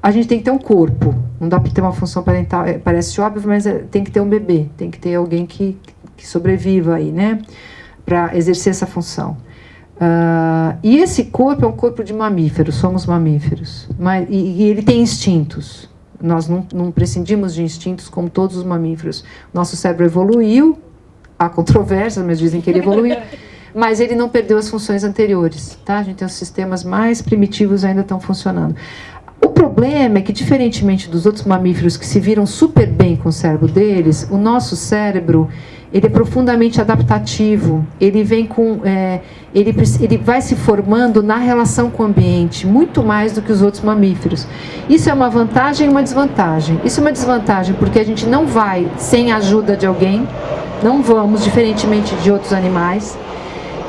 A gente tem que ter um corpo. Não dá para ter uma função parental, parece óbvio, mas tem que ter um bebê, tem que ter alguém que sobreviva aí, né? Para exercer essa função. E esse corpo é um corpo de mamíferos, somos mamíferos. E ele tem instintos. Nós não prescindimos de instintos como todos os mamíferos. Nosso cérebro evoluiu, há controvérsias, mas dizem que ele evoluiu, mas ele não perdeu as funções anteriores. Tá? A gente tem os sistemas mais primitivos ainda estão funcionando. O problema é que, diferentemente dos outros mamíferos que se viram super bem com o cérebro deles, o nosso cérebro ele é profundamente adaptativo. Ele vem com, ele vai se formando na relação com o ambiente, muito mais do que os outros mamíferos. Isso é uma vantagem e uma desvantagem. Isso é uma desvantagem porque a gente não vai sem a ajuda de alguém, não vamos, diferentemente de outros animais.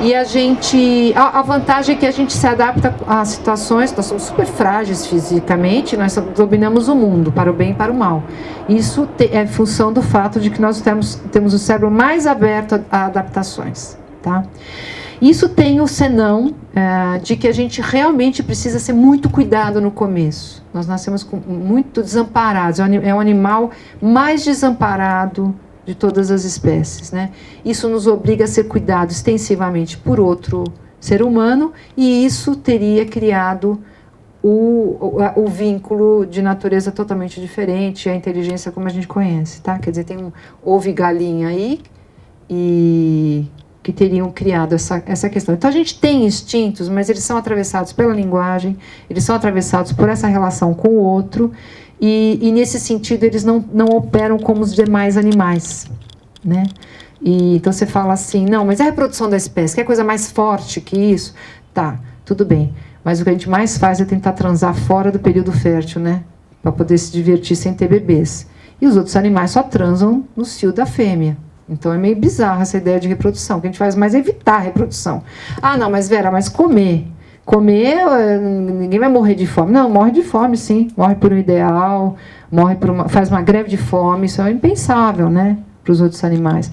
E a vantagem é que a gente se adapta a situações, nós somos super frágeis fisicamente, nós dominamos o mundo, para o bem e para o mal. Isso é função do fato de que nós temos o cérebro mais aberto a adaptações. Tá? Isso tem o senão de que a gente realmente precisa ser muito cuidado no começo. Nós nascemos muito desamparados, é um animal mais desamparado de todas as espécies, né? Isso nos obriga a ser cuidado extensivamente por outro ser humano, e isso teria criado o vínculo de natureza totalmente diferente, a inteligência como a gente conhece, tá? Quer dizer, tem um ovo e galinha aí, e que teriam criado essa questão. Então a gente tem instintos, mas eles são atravessados pela linguagem, eles são atravessados por essa relação com o outro, e nesse sentido eles não operam como os demais animais, né? E então você fala assim, não, mas é a reprodução da espécie, quer coisa mais forte que isso? Tá, tudo bem, mas o que a gente mais faz é tentar transar fora do período fértil, né? Para poder se divertir sem ter bebês. E os outros animais só transam no cio da fêmea. Então é meio bizarra essa ideia de reprodução. O que a gente faz mais é evitar a reprodução. Ah, não, mas Vera, mas comer, ninguém vai morrer de fome. Não, morre de fome, sim. Morre por um ideal, faz uma greve de fome. Isso é impensável, né, para os outros animais.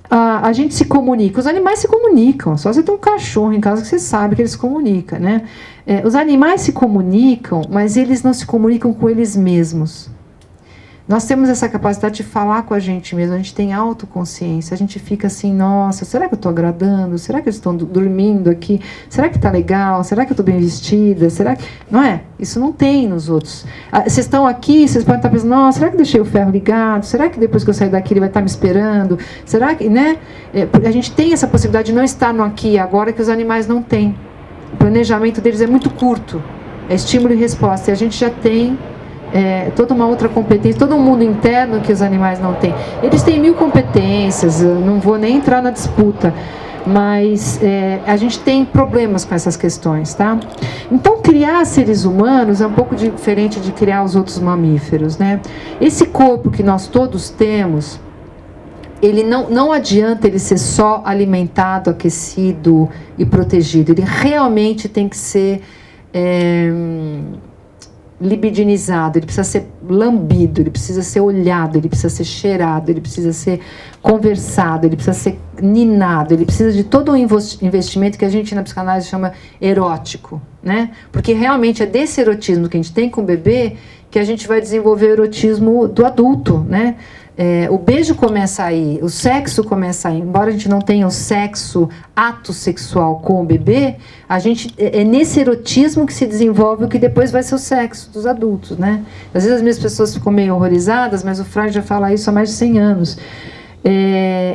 a gente se comunica. Os animais se comunicam. Só você tem um cachorro em casa que você sabe que ele se comunica, né? Os animais se comunicam, mas eles não se comunicam com eles mesmos. Nós temos essa capacidade de falar com a gente mesmo, a gente tem autoconsciência, a gente fica assim, nossa, será que eu estou agradando? Será que eles estão dormindo aqui? Será que está legal? Será que eu estou bem vestida? Será que... Não é? Isso não tem nos outros. Vocês estão aqui, vocês podem estar pensando, nossa, será que deixei o ferro ligado? Será que depois que eu sair daqui ele vai estar me esperando? Será que, né? A gente tem essa possibilidade de não estar no aqui e agora que os animais não têm. O planejamento deles é muito curto, é estímulo e resposta, e a gente já tem... toda uma outra competência, todo um mundo interno que os animais não têm. Eles têm 1000 competências, eu não vou nem entrar na disputa, mas a gente tem problemas com essas questões, tá? Então, criar seres humanos é um pouco diferente de criar os outros mamíferos, né? Esse corpo que nós todos temos, ele não adianta ele ser só alimentado, aquecido e protegido, ele realmente tem que ser... libidinizado, ele precisa ser lambido, ele precisa ser olhado, ele precisa ser cheirado, ele precisa ser conversado, ele precisa ser ninado, ele precisa de todo um investimento que a gente na psicanálise chama erótico, né? Porque realmente é desse erotismo que a gente tem com o bebê que a gente vai desenvolver o erotismo do adulto, né? O beijo começa aí, o sexo começa aí. Embora a gente não tenha o sexo, ato sexual com o bebê, a gente é nesse erotismo que se desenvolve o que depois vai ser o sexo dos adultos, né? Às vezes as minhas pessoas ficam meio horrorizadas, mas o Freud já fala isso há mais de 100 anos.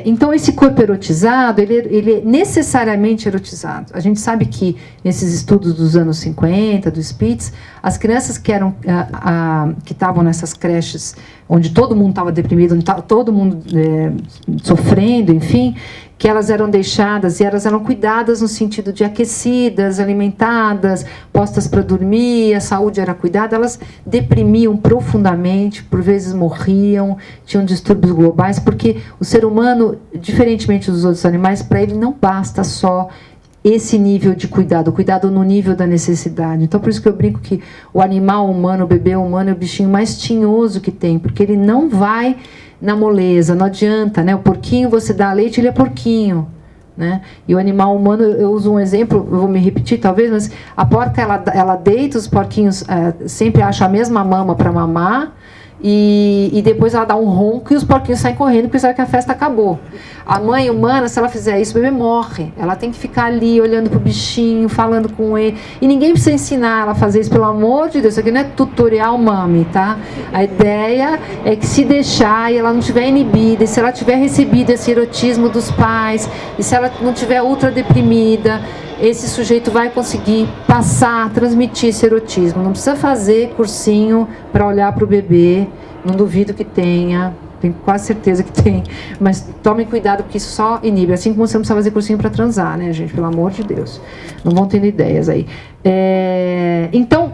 Então esse corpo erotizado, ele é necessariamente erotizado. A gente sabe que nesses estudos dos anos 50, do Spitz, as crianças que estavam nessas creches onde todo mundo estava deprimido, onde estava todo mundo sofrendo, enfim, que elas eram deixadas e elas eram cuidadas no sentido de aquecidas, alimentadas, postas para dormir, a saúde era cuidada, elas deprimiam profundamente, por vezes morriam, tinham distúrbios globais, porque o ser humano, diferentemente dos outros animais, para ele não basta só esse nível de cuidado, o cuidado no nível da necessidade. Então, por isso que eu brinco que o animal humano, o bebê humano é o bichinho mais tinhoso que tem, porque ele não vai na moleza, não adianta, né? O porquinho, você dá leite, ele é porquinho, né? E o animal humano, eu uso um exemplo, eu vou me repetir talvez, mas a porca, ela deita, os porquinhos sempre acham a mesma mama para mamar, e depois ela dá um ronco e os porquinhos saem correndo porque sabe que a festa acabou. A mãe humana, se ela fizer isso, o bebê morre. Ela tem que ficar ali olhando pro bichinho, falando com ele. E ninguém precisa ensinar ela a fazer isso, pelo amor de Deus. Isso aqui não é tutorial mami, tá? A ideia é que se deixar e ela não estiver inibida, e se ela tiver recebido esse erotismo dos pais, e se ela não tiver ultra deprimida, esse sujeito vai conseguir passar, transmitir esse erotismo. Não precisa fazer cursinho para olhar para o bebê, não duvido que tenho quase certeza que tem, mas tomem cuidado porque isso só inibe, assim como você não precisa fazer cursinho para transar, né, gente, pelo amor de Deus, não vão tendo ideias aí. Então,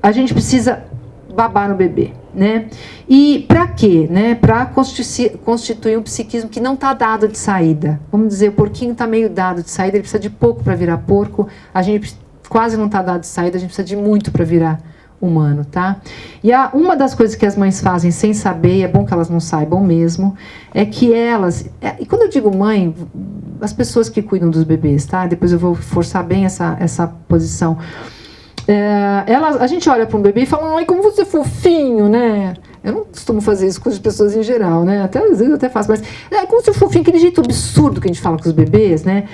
a gente precisa babar no bebê, né? E para quê? Né? Para constituir um psiquismo que não está dado de saída. Vamos dizer, o porquinho está meio dado de saída, ele precisa de pouco para virar porco, a gente quase não está dado de saída, a gente precisa de muito para virar humano, tá? E uma das coisas que as mães fazem sem saber, e é bom que elas não saibam mesmo, é que elas... E quando eu digo mãe, as pessoas que cuidam dos bebês, tá? Depois eu vou forçar bem essa posição. A gente olha para um bebê e fala, ai, como você é fofinho, né? Eu não costumo fazer isso com as pessoas em geral, né? Até, às vezes eu até faço, mas como você é fofinho, aquele jeito absurdo que a gente fala com os bebês, né?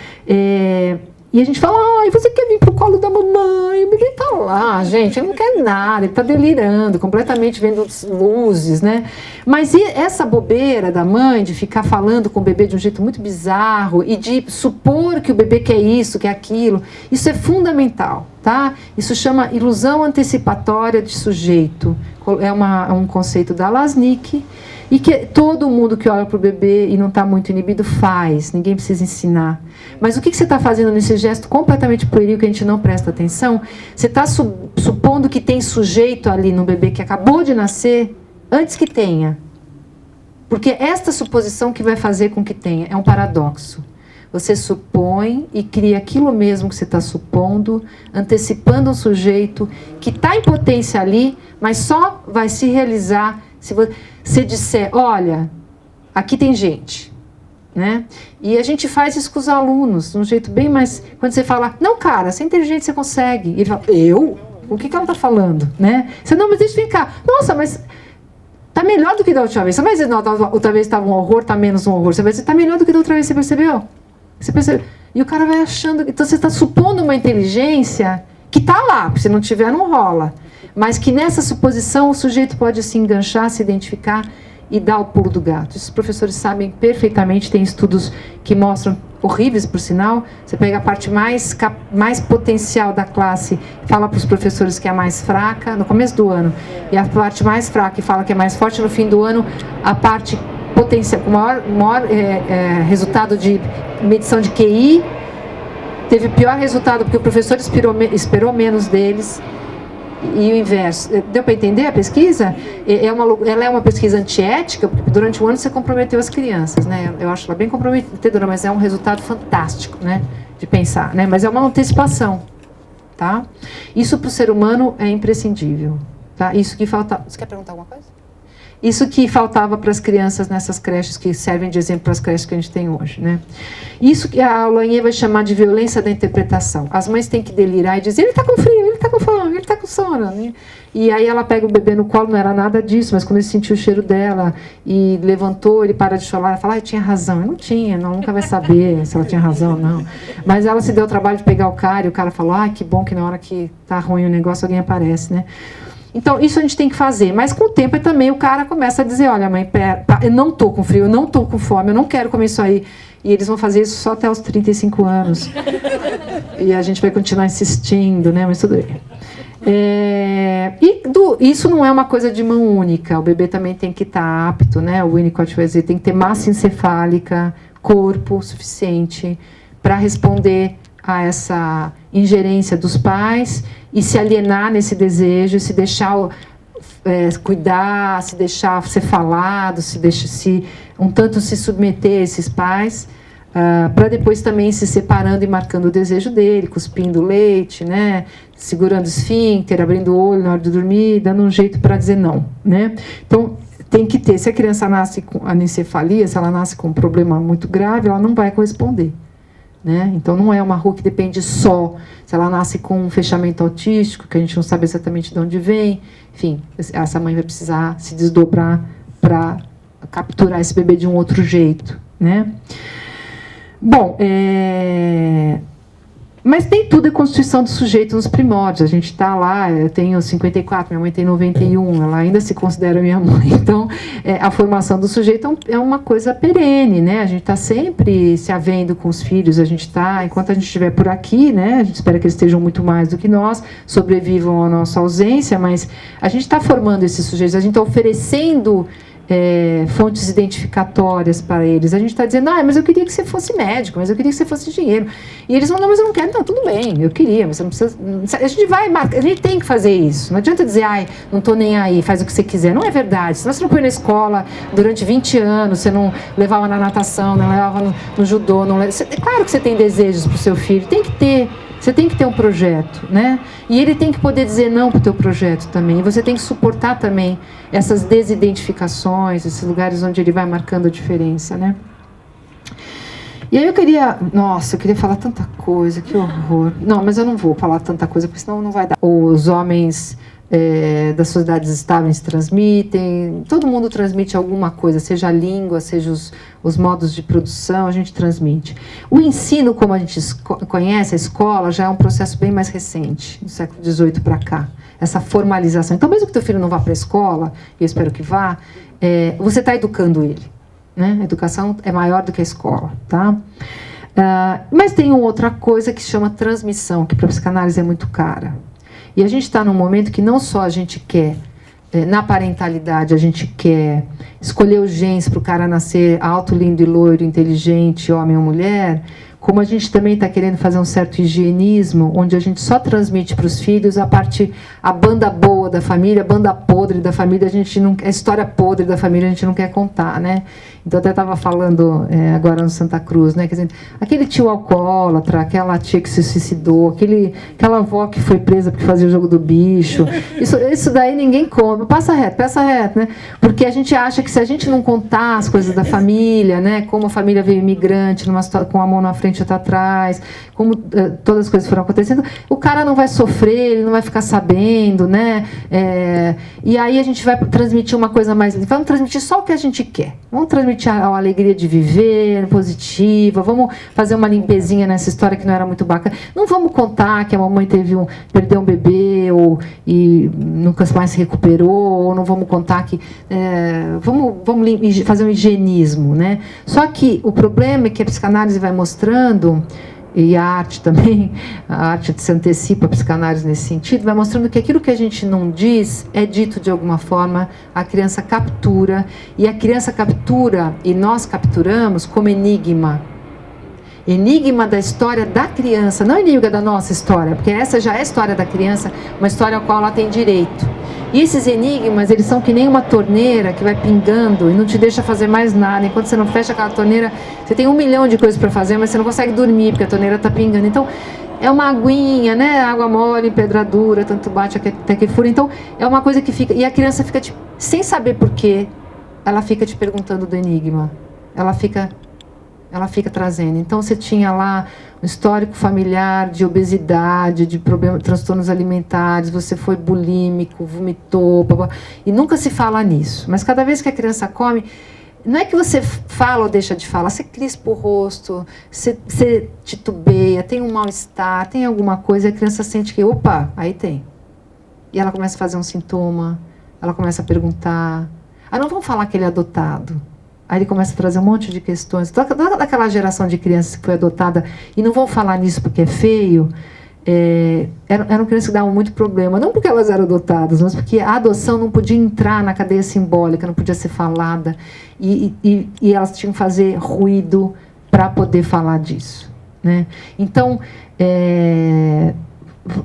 E a gente fala, ai, você quer vir pro colo da mamãe? O bebê tá lá, gente, ele não quer nada, ele tá delirando, completamente vendo luzes, né? Mas e essa bobeira da mãe de ficar falando com o bebê de um jeito muito bizarro e de supor que o bebê quer isso, quer aquilo, isso é fundamental, tá? Isso chama ilusão antecipatória de sujeito. É um conceito da Lasnik, e que todo mundo que olha para o bebê e não está muito inibido faz, ninguém precisa ensinar. Mas o que você está fazendo nesse gesto completamente pueril que a gente não presta atenção? Você está supondo que tem sujeito ali no bebê que acabou de nascer antes que tenha. Porque esta suposição que vai fazer com que tenha é um paradoxo. Você supõe e cria aquilo mesmo que você está supondo, antecipando um sujeito que está em potência ali, mas só vai se realizar se você disser, olha, aqui tem gente. né? E a gente faz isso com os alunos, de um jeito bem mais... Quando você fala, não, cara, você é inteligente, você consegue. E ele fala, eu? O que ela está falando, né? Você, não, mas deixa eu ficar. Nossa, mas tá melhor do que da última vez. Você vai dizer, não, da outra vez estava um horror, tá menos um horror. Você vai dizer, tá melhor do que da outra vez, você percebeu? Você percebeu? E o cara vai achando... Então você está supondo uma inteligência que está lá, porque se não tiver, não rola. Mas que nessa suposição o sujeito pode se enganchar, se identificar e dar o pulo do gato. Isso os professores sabem perfeitamente, tem estudos que mostram, horríveis por sinal, você pega a parte mais potencial da classe, fala para os professores que é a mais fraca, no começo do ano, e a parte mais fraca e fala que é mais forte, no fim do ano, a parte potencial, com maior resultado de medição de QI, teve pior resultado, porque o professor esperou menos deles, e o inverso. Deu para entender a pesquisa? Ela é uma pesquisa antiética, porque durante o ano você comprometeu as crianças, né? Eu acho ela bem comprometedora, mas é um resultado fantástico, né? De pensar, né? Mas é uma antecipação, tá? Isso para o ser humano é imprescindível, tá? Isso que falta... Você quer perguntar alguma coisa? Isso que faltava para as crianças nessas creches que servem de exemplo para as creches que a gente tem hoje, né? Isso que a Launier vai chamar de violência da interpretação. As mães têm que delirar e dizer, ele está com frio, ele está com fome, ele está com sono, né? E aí ela pega o bebê no colo, não era nada disso, mas quando ele sentiu o cheiro dela e levantou, ele para de chorar, ela fala, eu tinha razão. Eu não tinha, nunca vai saber se ela tinha razão ou não. Mas ela se deu o trabalho de pegar o cara e o cara falou, que bom que na hora que tá ruim o negócio alguém aparece, né? Então, isso a gente tem que fazer. Mas com o tempo também o cara começa a dizer, olha, mãe, eu não estou com frio, eu não estou com fome, eu não quero comer isso aí. E eles vão fazer isso só até os 35 anos. E a gente vai continuar insistindo, né? Mas tudo bem. Isso não é uma coisa de mão única. O bebê também tem que estar apto, né? O Winnicott vai dizer, tem que ter massa encefálica, corpo suficiente para responder a essa ingerência dos pais e se alienar nesse desejo, se deixar cuidar, se deixar ser falado, um tanto se submeter a esses pais, para depois também se separando e marcando o desejo dele, cuspindo leite, né, segurando o esfíncter, abrindo o olho na hora de dormir, dando um jeito para dizer não, né? Então, tem que ter, se a criança nasce com anencefalia, se ela nasce com um problema muito grave, ela não vai corresponder. Né? Então não é uma rua que depende só se ela nasce com um fechamento autístico, que a gente não sabe exatamente de onde vem, enfim, essa mãe vai precisar se desdobrar para capturar esse bebê de um outro jeito, né? Bom, mas nem tudo é constituição do sujeito nos primórdios. A gente está lá, eu tenho 54, minha mãe tem 91, ela ainda se considera minha mãe. Então, a formação do sujeito é uma coisa perene, né? A gente está sempre se havendo com os filhos, enquanto a gente estiver por aqui, né? A gente espera que eles estejam muito mais do que nós, sobrevivam à nossa ausência, mas a gente está formando esses sujeitos, a gente está oferecendo fontes identificatórias para eles. A gente está dizendo, mas eu queria que você fosse médico, mas eu queria que você fosse engenheiro. E eles falam, não, mas eu não quero. Não, tudo bem, eu queria, mas você não precisa... A gente tem que fazer isso. Não adianta dizer, não estou nem aí, faz o que você quiser. Não é verdade. Senão você não põe na escola durante 20 anos, você não levava na natação, não levava no judô. É claro que você tem desejos para o seu filho, tem que ter. Você tem que ter um projeto, né? E ele tem que poder dizer não para o teu projeto também. E você tem que suportar também essas desidentificações, esses lugares onde ele vai marcando a diferença, né? E aí eu queria falar tanta coisa, que horror. Não, mas eu não vou falar tanta coisa, porque senão não vai dar. Os homens das sociedades estáveis transmitem, todo mundo transmite alguma coisa, seja a língua, seja os modos de produção, a gente transmite. O ensino, como a gente conhece, a escola, já é um processo bem mais recente, do século XVIII para cá, essa formalização. Então, mesmo que teu filho não vá para a escola, e eu espero que vá, você está educando ele, né? A educação é maior do que a escola, tá? Mas tem outra coisa que se chama transmissão, que para a psicanálise é muito cara. E a gente está num momento que não só a gente quer, na parentalidade, a gente quer escolher os genes para o cara nascer alto, lindo e loiro, inteligente, homem ou mulher, como a gente também está querendo fazer um certo higienismo, onde a gente só transmite para os filhos a banda boa da família, a banda podre da família, a história podre da família a gente não quer contar, né? Então, até estava falando agora no Santa Cruz, né? Quer dizer, aquele tio alcoólatra, aquela tia que se suicidou, aquela avó que foi presa porque fazia o jogo do bicho, isso daí ninguém conta. Passa reto, né? Porque a gente acha que se a gente não contar as coisas da família, né? Como a família veio imigrante, com a mão na frente e outra atrás, como todas as coisas foram acontecendo, o cara não vai sofrer, ele não vai ficar sabendo, né? E aí a gente vai transmitir uma coisa mais... Vamos transmitir só o que a gente quer. Vamos transmitir a alegria de viver, positiva, vamos fazer uma limpezinha nessa história que não era muito bacana. Não vamos contar que a mamãe perdeu um bebê e nunca mais se recuperou, ou não vamos contar que... vamos fazer um higienismo, né? Só que o problema é que a psicanálise vai mostrando, e a arte também, a arte se antecipa a psicanálise nesse sentido, vai mostrando que aquilo que a gente não diz é dito de alguma forma, a criança captura, e a criança captura, e nós capturamos como enigma. Enigma da história da criança, não enigma da nossa história, porque essa já é a história da criança, uma história ao qual ela tem direito. E esses enigmas, eles são que nem uma torneira que vai pingando e não te deixa fazer mais nada. Enquanto você não fecha aquela torneira, você tem 1 milhão de coisas para fazer, mas você não consegue dormir, porque a torneira está pingando. Então, é uma aguinha, né? Água mole, pedradura, tanto bate até que fura. Então, é uma coisa que fica... E a criança fica, sem saber por quê, ela fica te perguntando do enigma. Ela fica trazendo. Então, você tinha lá um histórico familiar de obesidade, de transtornos alimentares, você foi bulímico, vomitou, e nunca se fala nisso. Mas cada vez que a criança come, não é que você fala ou deixa de falar, você crispa o rosto, você titubeia, tem um mal-estar, tem alguma coisa, e a criança sente que, opa, aí tem. E ela começa a fazer um sintoma, ela começa a perguntar. Não vamos falar que ele é adotado. Aí ele começa a trazer um monte de questões. Toda aquela geração de crianças que foi adotada, e não vão falar nisso porque é feio, eram crianças que davam muito problema. Não porque elas eram adotadas, mas porque a adoção não podia entrar na cadeia simbólica, não podia ser falada. E elas tinham que fazer ruído para poder falar disso, né? Então,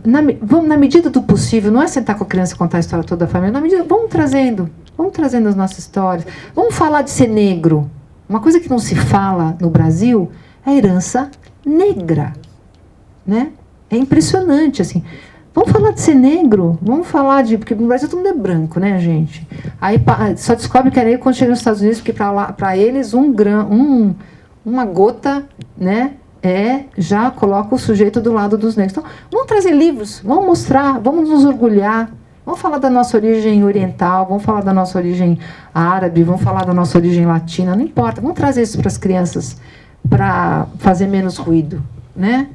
na medida do possível, não é sentar com a criança e contar a história toda da família, vamos trazendo as nossas histórias. Vamos falar de ser negro. Uma coisa que não se fala no Brasil é a herança negra, né? É impressionante, assim. Vamos falar de ser negro, vamos falar de... Porque no Brasil todo mundo é branco, né, gente? Aí só descobre que é negro quando chega nos Estados Unidos, porque para eles uma gota, né, já coloca o sujeito do lado dos negros. Então, vamos trazer livros, vamos mostrar, vamos nos orgulhar. Vamos falar da nossa origem oriental, vamos falar da nossa origem árabe, vamos falar da nossa origem latina, não importa. Vamos trazer isso para as crianças para fazer menos ruído, né?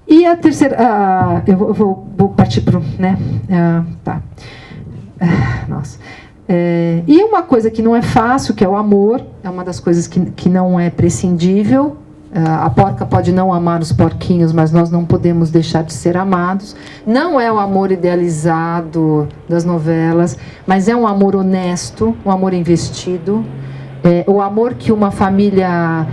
E a terceira... eu vou partir para o... Né? Tá. Nossa. E uma coisa que não é fácil, que é o amor, é uma das coisas que não é prescindível. A porca pode não amar os porquinhos, mas nós não podemos deixar de ser amados. Não é o amor idealizado das novelas, mas é um amor honesto, um amor investido. O amor que uma família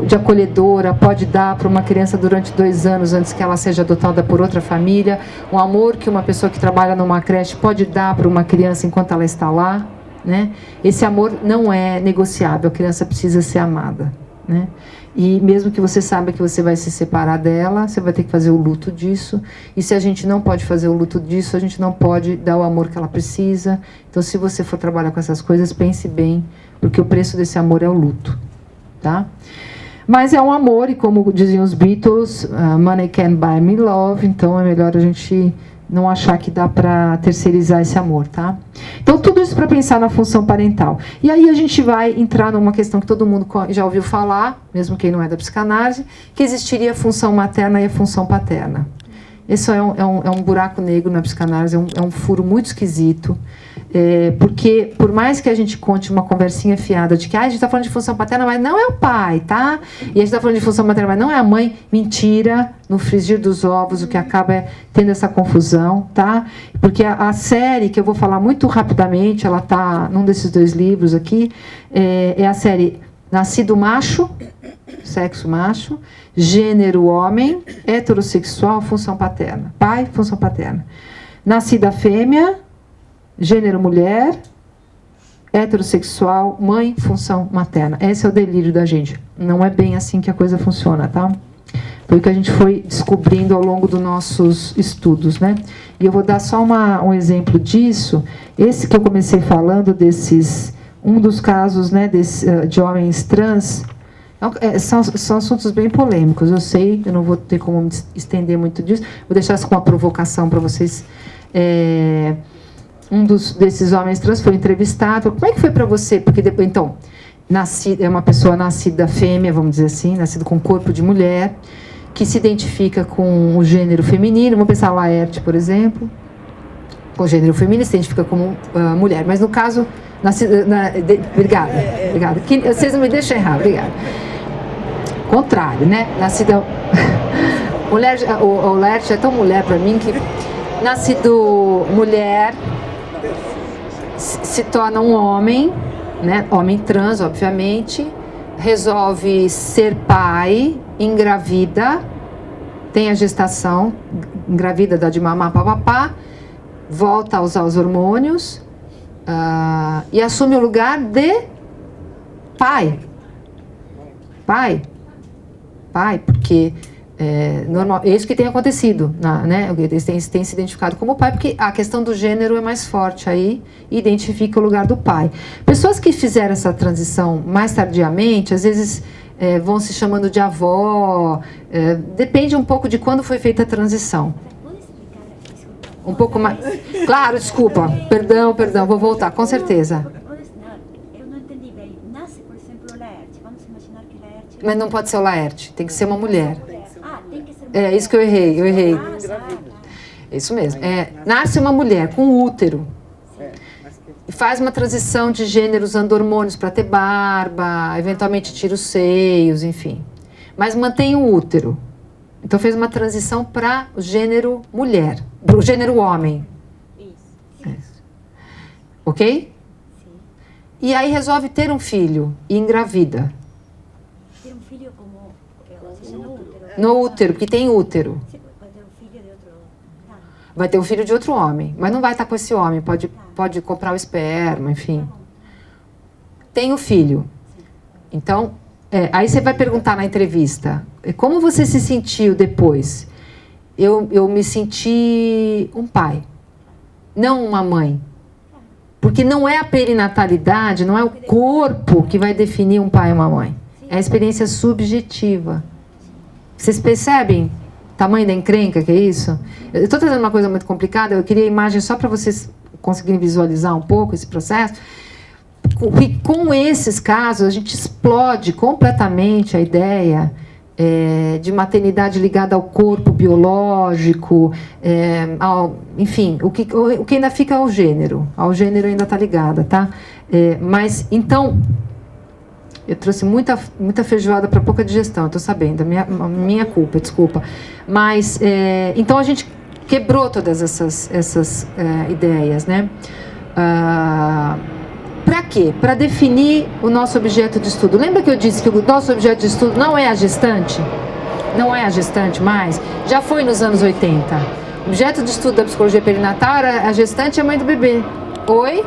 de acolhedora pode dar para uma criança durante 2 anos antes que ela seja adotada por outra família. Um amor que uma pessoa que trabalha numa creche pode dar para uma criança enquanto ela está lá, né? Esse amor não é negociável, a criança precisa ser amada, né? E mesmo que você saiba que você vai se separar dela, você vai ter que fazer o luto disso. E se a gente não pode fazer o luto disso, a gente não pode dar o amor que ela precisa. Então, se você for trabalhar com essas coisas, pense bem, porque o preço desse amor é o luto, tá? Mas é um amor, e como diziam os Beatles, money can't buy me love, então é melhor a gente não achar que dá para terceirizar esse amor, tá? Então, tudo isso para pensar na função parental. E aí a gente vai entrar numa questão que todo mundo já ouviu falar, mesmo quem não é da psicanálise, que existiria a função materna e a função paterna. Esse é um buraco negro na psicanálise, é um furo muito esquisito, porque por mais que a gente conte uma conversinha fiada de que a gente está falando de função paterna, mas não é o pai, tá? E a gente está falando de função materna, mas não é a mãe. Mentira, no frigir dos ovos, o que acaba é tendo essa confusão, tá? Porque a série, que eu vou falar muito rapidamente, ela está num desses 2 livros aqui, é a série Nascido macho, sexo macho, gênero homem, heterossexual, função paterna. Pai, função paterna. Nascida fêmea, gênero mulher, heterossexual, mãe, função materna. Esse é o delírio da gente. Não é bem assim que a coisa funciona, tá? Foi o que a gente foi descobrindo ao longo dos nossos estudos, né? E eu vou dar só um exemplo disso. Esse que eu comecei falando desses... Um dos casos, né, de homens trans... São assuntos bem polêmicos, eu sei, eu não vou ter como me estender muito disso. Vou deixar isso com uma provocação para vocês. Desses homens trans foi entrevistado. Como é que foi para você? Porque depois, então, é uma pessoa nascida fêmea, vamos dizer assim, nascida com corpo de mulher, que se identifica com o gênero feminino. Vamos pensar Laerte, por exemplo, com o gênero feminino, se identifica como mulher. Mas no caso, obrigada. Vocês não me deixam errar, obrigada. Contrário, né? Nascida... o Laerte é tão mulher para mim que, nascido mulher, se torna um homem, né? Homem trans, obviamente, resolve ser pai, engravida, tem a gestação, engravida, dá de mamar, papapá, volta a usar os hormônios e assume o lugar de pai. Pai, porque normal, é isso que tem acontecido, né? Eles têm se identificado como pai, porque a questão do gênero é mais forte aí, identifica o lugar do pai. Pessoas que fizeram essa transição mais tardiamente, às vezes vão se chamando de avó, depende um pouco de quando foi feita a transição. Um pouco mais... Claro, desculpa, perdão, vou voltar, com certeza. Mas não pode ser o Laerte, tem que ser uma mulher. É isso que eu errei. Isso mesmo. Nasce uma mulher com útero. E faz uma transição de gênero usando hormônios para ter barba, eventualmente tira os seios, enfim. Mas mantém o útero. Então fez uma transição para o gênero mulher, para o gênero homem. Isso. Ok? Sim. E aí resolve ter um filho e engravida. No útero, porque tem útero. Vai ter um filho de outro homem, mas não vai estar com esse homem, pode comprar o esperma, enfim. Tem o filho. Então, aí você vai perguntar na entrevista, como você se sentiu depois? Eu me senti um pai, não uma mãe. Porque não é a perinatalidade, não é o corpo que vai definir um pai e uma mãe. É a experiência subjetiva. Vocês percebem o tamanho da encrenca que é isso? Eu estou trazendo uma coisa muito complicada, eu queria imagem só para vocês conseguirem visualizar um pouco esse processo. Com esses casos, a gente explode completamente a ideia de maternidade ligada ao corpo biológico, enfim, o que ainda fica ao gênero ainda está ligada, tá? Mas, então... Eu trouxe muita feijoada para pouca digestão, eu estou sabendo, minha culpa, desculpa. Mas, então a gente quebrou todas essas ideias, né? Para quê? Para definir o nosso objeto de estudo. Lembra que eu disse que o nosso objeto de estudo não é a gestante? Não é a gestante mais? Já foi nos anos 80. O objeto de estudo da psicologia perinatal era a gestante e a mãe do bebê. Oi?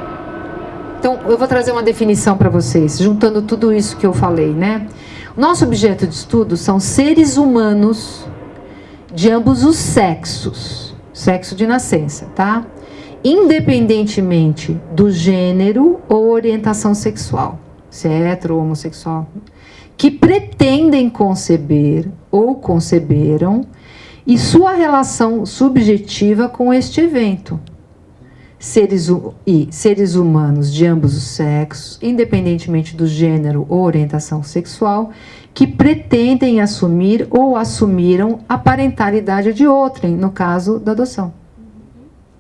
Então, eu vou trazer uma definição para vocês, juntando tudo isso que eu falei, né? O nosso objeto de estudo são seres humanos de ambos os sexos, sexo de nascença, tá? Independentemente do gênero ou orientação sexual, se é hetero ou homossexual, que pretendem conceber ou conceberam e sua relação subjetiva com este evento. Seres humanos de ambos os sexos, independentemente do gênero ou orientação sexual, que pretendem assumir ou assumiram a parentalidade de outrem, no caso da adoção.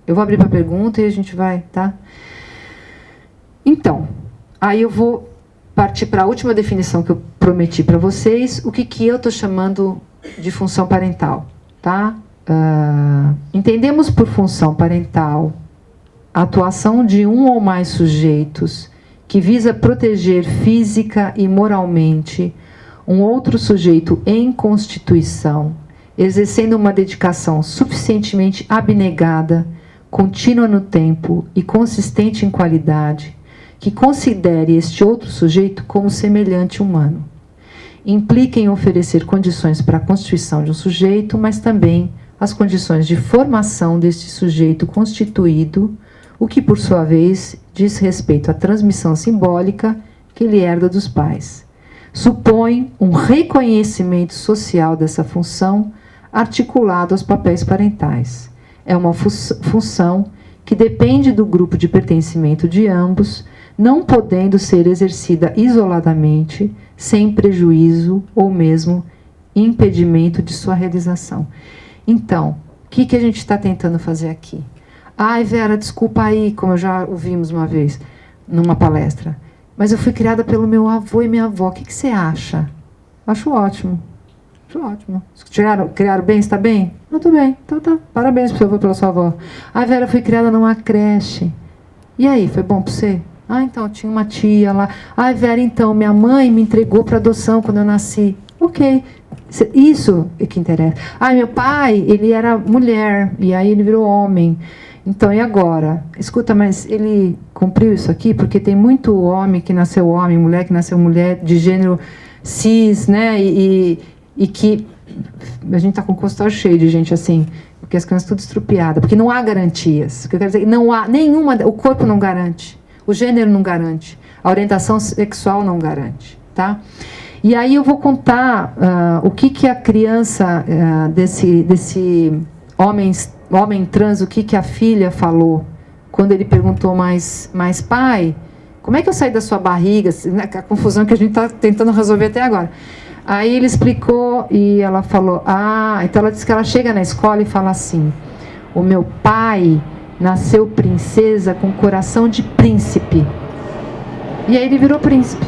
Eu vou abrir para pergunta e a gente vai, tá? Então, aí eu vou partir para a última definição que eu prometi para vocês, o que eu estou chamando de função parental, tá? Entendemos por função parental a atuação de um ou mais sujeitos que visa proteger física e moralmente um outro sujeito em constituição, exercendo uma dedicação suficientemente abnegada, contínua no tempo e consistente em qualidade, que considere este outro sujeito como semelhante humano. Implica em oferecer condições para a constituição de um sujeito, mas também as condições de formação deste sujeito constituído, o que, por sua vez, diz respeito à transmissão simbólica que ele herda dos pais. Supõe um reconhecimento social dessa função articulado aos papéis parentais. É uma função que depende do grupo de pertencimento de ambos, não podendo ser exercida isoladamente, sem prejuízo ou mesmo impedimento de sua realização. Então, o que a gente está tentando fazer aqui? Ai, Vera, desculpa aí, como já ouvimos uma vez numa palestra, mas eu fui criada pelo meu avô e minha avó. O que você acha? Acho ótimo. Acho ótimo. Criaram bem? Está bem? Não, tô bem. Então tá. Parabéns pro seu avô e pela sua avó. Ai, Vera, fui criada numa creche. E aí, foi bom para você? Ah, então, tinha uma tia lá. Ai, Vera, então, minha mãe me entregou para adoção quando eu nasci. Ok. Isso é que interessa. Ai, meu pai, ele era mulher, e aí ele virou homem. Então, e agora? Escuta, mas ele cumpriu isso aqui? Porque tem muito homem que nasceu homem, mulher que nasceu mulher, de gênero cis, né? E que a gente está com o consultório cheio de gente assim, porque as crianças tudo estrupiadas, porque não há garantias. O que eu quero dizer, não há nenhuma, o corpo não garante, o gênero não garante, a orientação sexual não garante, tá? E aí eu vou contar o que a criança desse homem trans, o que a filha falou quando ele perguntou, mas pai, como é que eu saí da sua barriga? A confusão que a gente está tentando resolver até agora. Aí ele explicou e ela falou, então ela disse que ela chega na escola e fala assim, o meu pai nasceu princesa com coração de príncipe. E aí ele virou príncipe.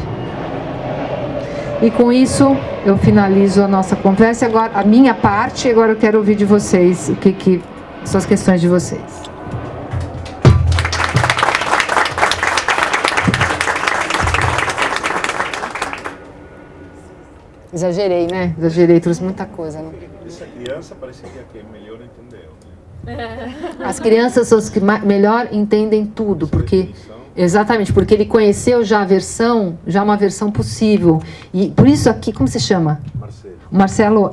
E com isso eu finalizo a nossa conversa, agora a minha parte, agora eu quero ouvir de vocês o que são as questões de vocês. Exagerei, né? Exagerei, trouxe muita coisa. Né? Essa criança parece que é a que melhor entendeu. As crianças são as que melhor entendem tudo, porque exatamente, porque ele conheceu já uma versão possível. E por isso aqui, como se chama? Marcelo,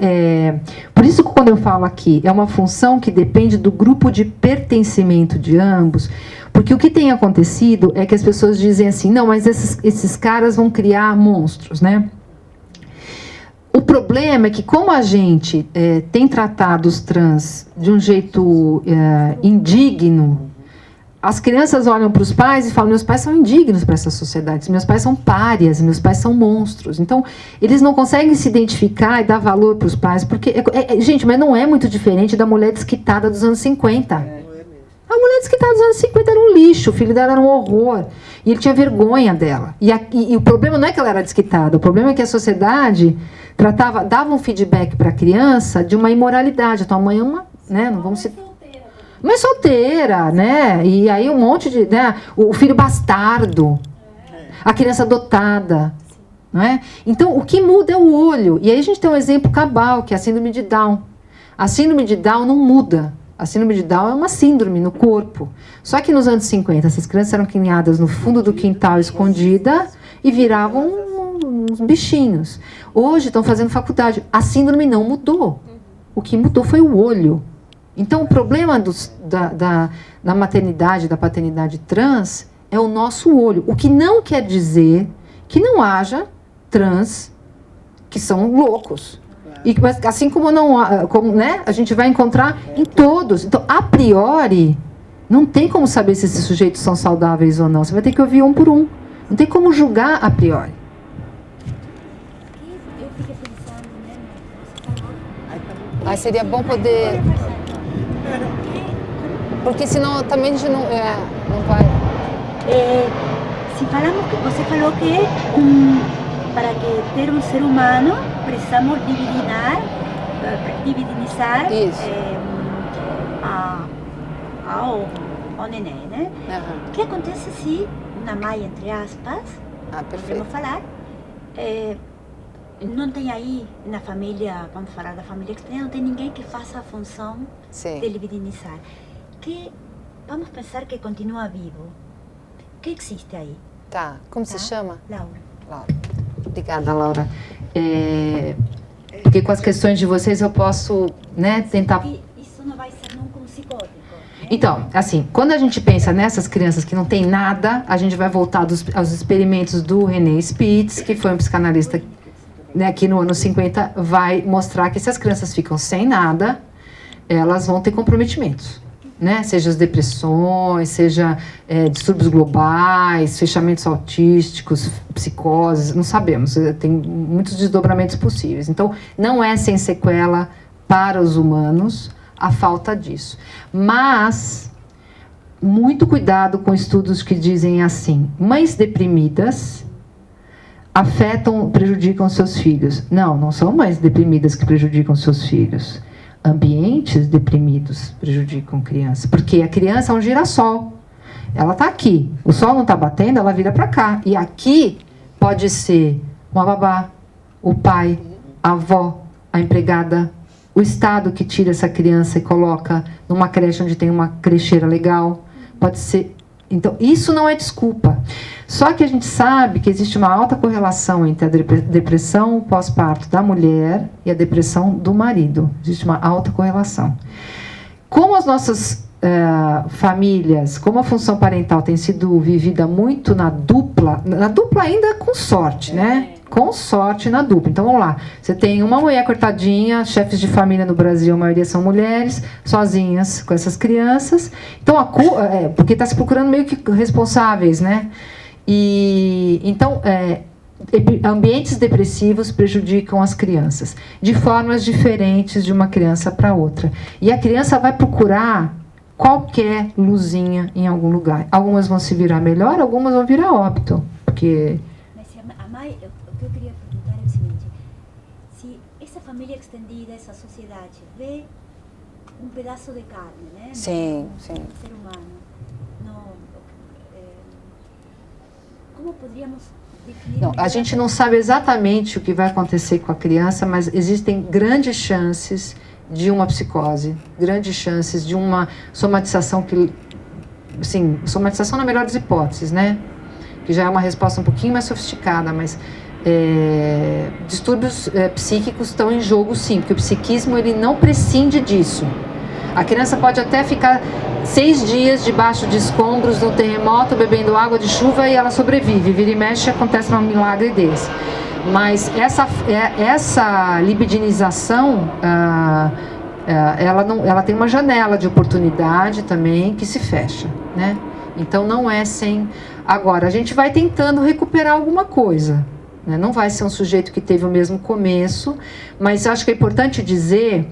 por isso que quando eu falo aqui, é uma função que depende do grupo de pertencimento de ambos, porque o que tem acontecido é que as pessoas dizem assim, não, mas esses caras vão criar monstros, né? O problema é que, como a gente tem tratado os trans de um jeito indigno, as crianças olham para os pais e falam, meus pais são indignos para essa sociedade, meus pais são párias, meus pais são monstros. Então, eles não conseguem se identificar e dar valor para os pais, porque, gente, mas não é muito diferente da mulher desquitada dos anos 50. A mulher desquitada dos anos 50 era um lixo, o filho dela era um horror. E ele tinha vergonha dela. E o problema não é que ela era desquitada, o problema é que a sociedade dava um feedback para a criança de uma imoralidade. A tua mãe é uma, né, não vamos se... Mas solteira, né? E aí um monte de, né, o filho bastardo, a criança adotada, não é? Então o que muda é o olho. E aí a gente tem um exemplo cabal, que é a síndrome de Down. A síndrome de Down não muda. A síndrome de Down é uma síndrome no corpo. Só que nos anos 50, essas crianças eram criadas no fundo do quintal, escondida, e viravam uns bichinhos. Hoje estão fazendo faculdade. A síndrome não mudou. O que mudou foi o olho. Então, o problema da maternidade, da paternidade trans, é o nosso olho. O que não quer dizer que não haja trans que são loucos. E, assim como, né, a gente vai encontrar em todos. Então, a priori, não tem como saber se esses sujeitos são saudáveis ou não. Você vai ter que ouvir um por um. Não tem como julgar a priori. Aí seria bom poder... Porque senão também a gente não vai... Se falamos que você falou que para que ter um ser humano precisamos divinizar ao neném, né? O que acontece se uma mãe, entre aspas, Perfeito. podemos falar, não tem aí na família, vamos falar da família externa, não tem ninguém que faça a função de libidinizar. Que vamos pensar que continua vivo. O que existe aí? Tá. Como se chama? Laura. Obrigada, Laura. Porque com as questões de vocês eu posso, né, tentar... Isso não vai ser nunca um psicótico. Né? Então, assim, quando a gente pensa nessas crianças que não tem nada, a gente vai voltar aos experimentos do René Spitz, que foi um psicanalista, né, que no ano 50 vai mostrar que se as crianças ficam sem nada, elas vão ter comprometimentos. Né? Seja as depressões, seja distúrbios globais, fechamentos autísticos, psicoses, não sabemos, tem muitos desdobramentos possíveis. Então, não é sem sequela para os humanos a falta disso. Mas, muito cuidado com estudos que dizem assim, mães deprimidas prejudicam seus filhos. Não são mães deprimidas que prejudicam seus filhos. Ambientes deprimidos prejudicam a criança, porque a criança é um girassol, ela está aqui, o sol não está batendo, ela vira para cá, e aqui pode ser uma babá, o pai, a avó, a empregada, o Estado que tira essa criança e coloca numa creche onde tem uma crecheira legal, pode ser. Então, isso não é desculpa. Só que a gente sabe que existe uma alta correlação entre a depressão pós-parto da mulher e a depressão do marido. Existe uma alta correlação. Como as nossas famílias, como a função parental tem sido vivida muito na dupla ainda com sorte, né? Com sorte na dupla. Então, vamos lá. Você tem uma mulher cortadinha, chefes de família no Brasil, a maioria são mulheres, sozinhas com essas crianças. Então, porque está se procurando meio que responsáveis, né? E, então, ambientes depressivos prejudicam as crianças, de formas diferentes de uma criança para outra. E a criança vai procurar qualquer luzinha em algum lugar. Algumas vão se virar melhor, algumas vão virar óbito. Porque... O que eu queria perguntar é o seguinte: se essa família extendida, essa sociedade, vê um pedaço de carne, né? Sim. Um ser humano, como poderíamos definir? Não, a gente não sabe exatamente o que vai acontecer com a criança, mas existem grandes chances de uma psicose, grandes chances de uma somatização somatização na melhor das hipóteses, né? Que já é uma resposta um pouquinho mais sofisticada, mas distúrbios psíquicos estão em jogo, sim, porque o psiquismo ele não prescinde disso. A criança pode até ficar 6 dias debaixo de escombros no terremoto, bebendo água de chuva e ela sobrevive. Vira e mexe, acontece um milagre desse. Mas essa libidinização, ela tem uma janela de oportunidade também que se fecha, né? Então não é sem... Agora, a gente vai tentando recuperar alguma coisa, né? Não vai ser um sujeito que teve o mesmo começo, mas acho que é importante dizer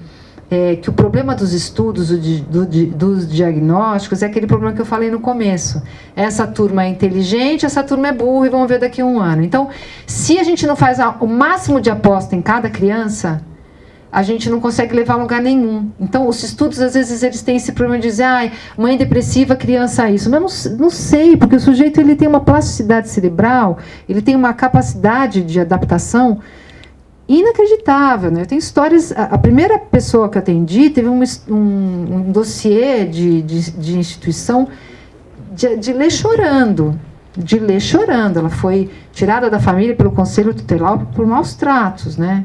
que o problema dos estudos, dos diagnósticos, é aquele problema que eu falei no começo. Essa turma é inteligente, essa turma é burra e vamos ver daqui a 1 ano. Então, se a gente não faz o máximo de aposta em cada criança, a gente não consegue levar a lugar nenhum. Então, os estudos, às vezes, eles têm esse problema de dizer, mãe depressiva, criança isso. Mas não sei, porque o sujeito ele tem uma plasticidade cerebral, ele tem uma capacidade de adaptação inacreditável, né? Eu tenho histórias... A primeira pessoa que eu atendi teve um dossiê de instituição de ler chorando. De ler chorando. Ela foi tirada da família pelo conselho tutelar por maus tratos, né?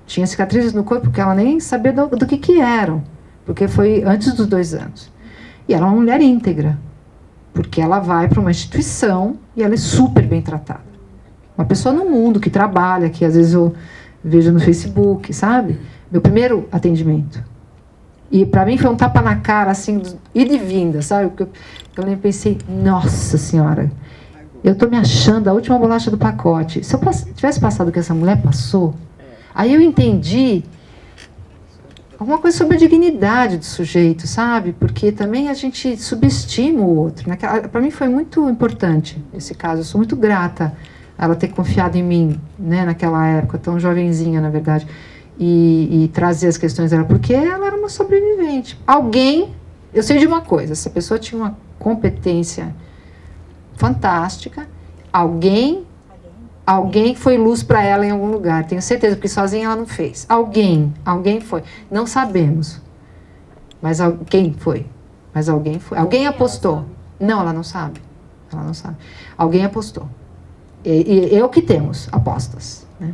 Tinha cicatrizes no corpo que ela nem sabia do que eram, porque foi antes dos 2 anos. E ela é uma mulher íntegra, porque ela vai para uma instituição e ela é super bem tratada. Uma pessoa no mundo que trabalha, que às vezes eu vejo no Facebook, sabe? Meu primeiro atendimento. E para mim foi um tapa na cara, assim, ida e vinda, sabe? Porque eu nem pensei, nossa senhora, eu estou me achando a última bolacha do pacote. Se eu tivesse passado o que essa mulher passou, aí eu entendi alguma coisa sobre a dignidade do sujeito, sabe? Porque também a gente subestima o outro. Para mim foi muito importante esse caso. Eu sou muito grata a ela ter confiado em mim, né, naquela época, tão jovenzinha, na verdade, e trazer as questões dela, porque ela era uma sobrevivente. Eu sei de uma coisa, essa pessoa tinha uma competência fantástica, alguém foi luz para ela em algum lugar, tenho certeza, porque sozinha ela não fez. Alguém foi. Não sabemos. Mas quem foi? Mas alguém foi. Alguém apostou. Não, ela não sabe. Ela não sabe. Alguém apostou. E é o que temos, apostas. Né?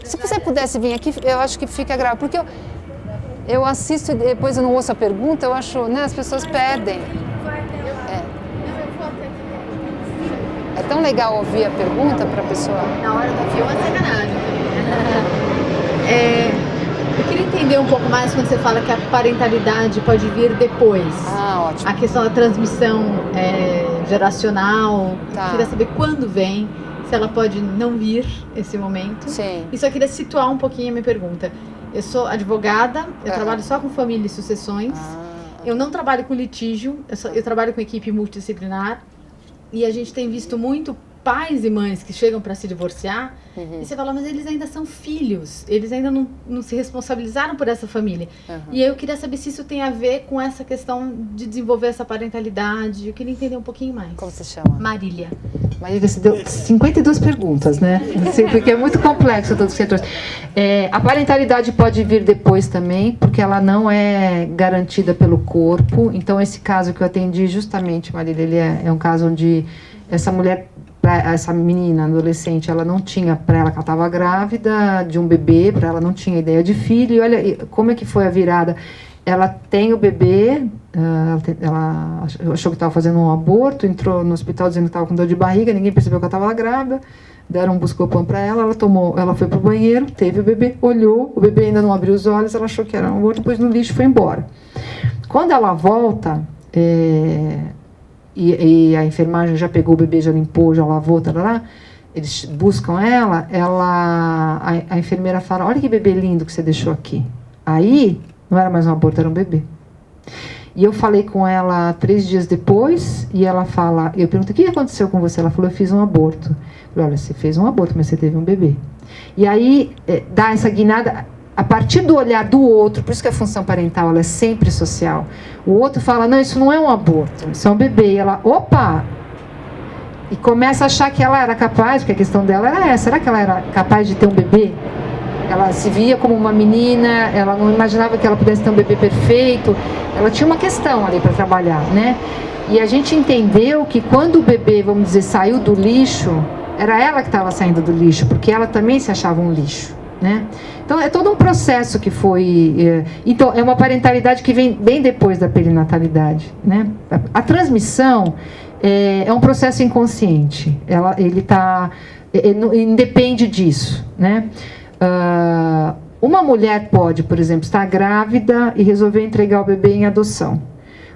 Se você pudesse vir aqui, eu acho que fica grave, porque eu assisto e depois eu não ouço a pergunta, eu acho, né, as pessoas perdem. É tão legal ouvir a pergunta para a pessoa. Na hora do avião é sacanagem. Eu queria entender um pouco mais quando você fala que a parentalidade pode vir depois. Ah, ótimo. A questão da transmissão geracional. Tá. Eu queria saber quando vem, se ela pode não vir esse momento. Sim. E só queria situar um pouquinho a minha pergunta. Eu sou advogada, eu trabalho só com família e sucessões. Eu não trabalho com litígio, eu trabalho com equipe multidisciplinar. E a gente tem visto muito pais e mães que chegam para se divorciar, e você fala, mas eles ainda são filhos, eles ainda não se responsabilizaram por essa família. E eu queria saber se isso tem a ver com essa questão de desenvolver essa parentalidade. Eu queria entender um pouquinho mais. Como se chama? Marília. Marília, você deu 52 perguntas, né? Porque é muito complexo todos os setores. A parentalidade pode vir depois também, porque ela não é garantida pelo corpo. Então, esse caso que eu atendi justamente, Marília, ele é um caso onde essa mulher, essa menina, adolescente, ela não tinha, para ela que ela estava grávida de um bebê, para ela não tinha ideia de filho, e olha como é que foi a virada. Ela tem o bebê, ela achou que estava fazendo um aborto, entrou no hospital dizendo que estava com dor de barriga, ninguém percebeu que ela estava grávida, deram um Buscopan para ela, ela foi para o banheiro, teve o bebê, olhou, o bebê ainda não abriu os olhos, ela achou que era um aborto, pôs no lixo e foi embora. Quando ela volta, e a enfermagem já pegou o bebê, já limpou, já lavou, tarará, eles buscam ela, a enfermeira fala, olha que bebê lindo que você deixou aqui. Aí, não era mais um aborto, era um bebê. E eu falei com ela 3 dias depois, e ela fala, eu pergunto, o que aconteceu com você? Ela falou, eu fiz um aborto. Eu falei, olha, você fez um aborto, mas você teve um bebê. E aí, dá essa guinada, a partir do olhar do outro, por isso que a função parental ela é sempre social. O outro fala, não, isso não é um aborto, isso é um bebê. E ela, opa! E começa a achar que ela era capaz, porque a questão dela era essa, será que ela era capaz de ter um bebê? Ela se via como uma menina, ela não imaginava que ela pudesse ter um bebê perfeito. Ela tinha uma questão ali para trabalhar, né? E a gente entendeu que quando o bebê, vamos dizer, saiu do lixo, era ela que estava saindo do lixo, porque ela também se achava um lixo, né? Então, é todo um processo que foi... Então, é uma parentalidade que vem bem depois da perinatalidade, né? A transmissão é um processo inconsciente. Ele independe disso, né? Uma mulher pode, por exemplo, estar grávida e resolver entregar o bebê em adoção.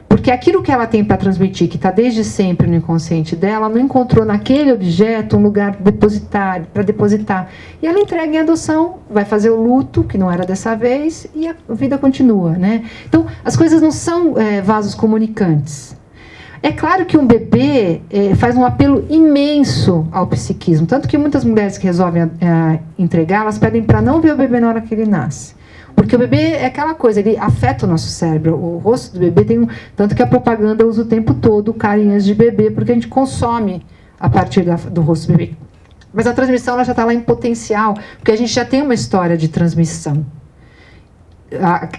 Porque aquilo que ela tem para transmitir, que está desde sempre no inconsciente dela, não encontrou naquele objeto um lugar para depositar. E ela entrega em adoção, vai fazer o luto, que não era dessa vez, e a vida continua, né? Então, as coisas não são vasos comunicantes. É claro que um bebê faz um apelo imenso ao psiquismo, tanto que muitas mulheres que resolvem entregar, elas pedem para não ver o bebê na hora que ele nasce. Porque o bebê é aquela coisa, ele afeta o nosso cérebro. O rosto do bebê tem tanto que a propaganda usa o tempo todo carinhas de bebê, porque a gente consome a partir do rosto do bebê. Mas a transmissão ela já está lá em potencial, porque a gente já tem uma história de transmissão.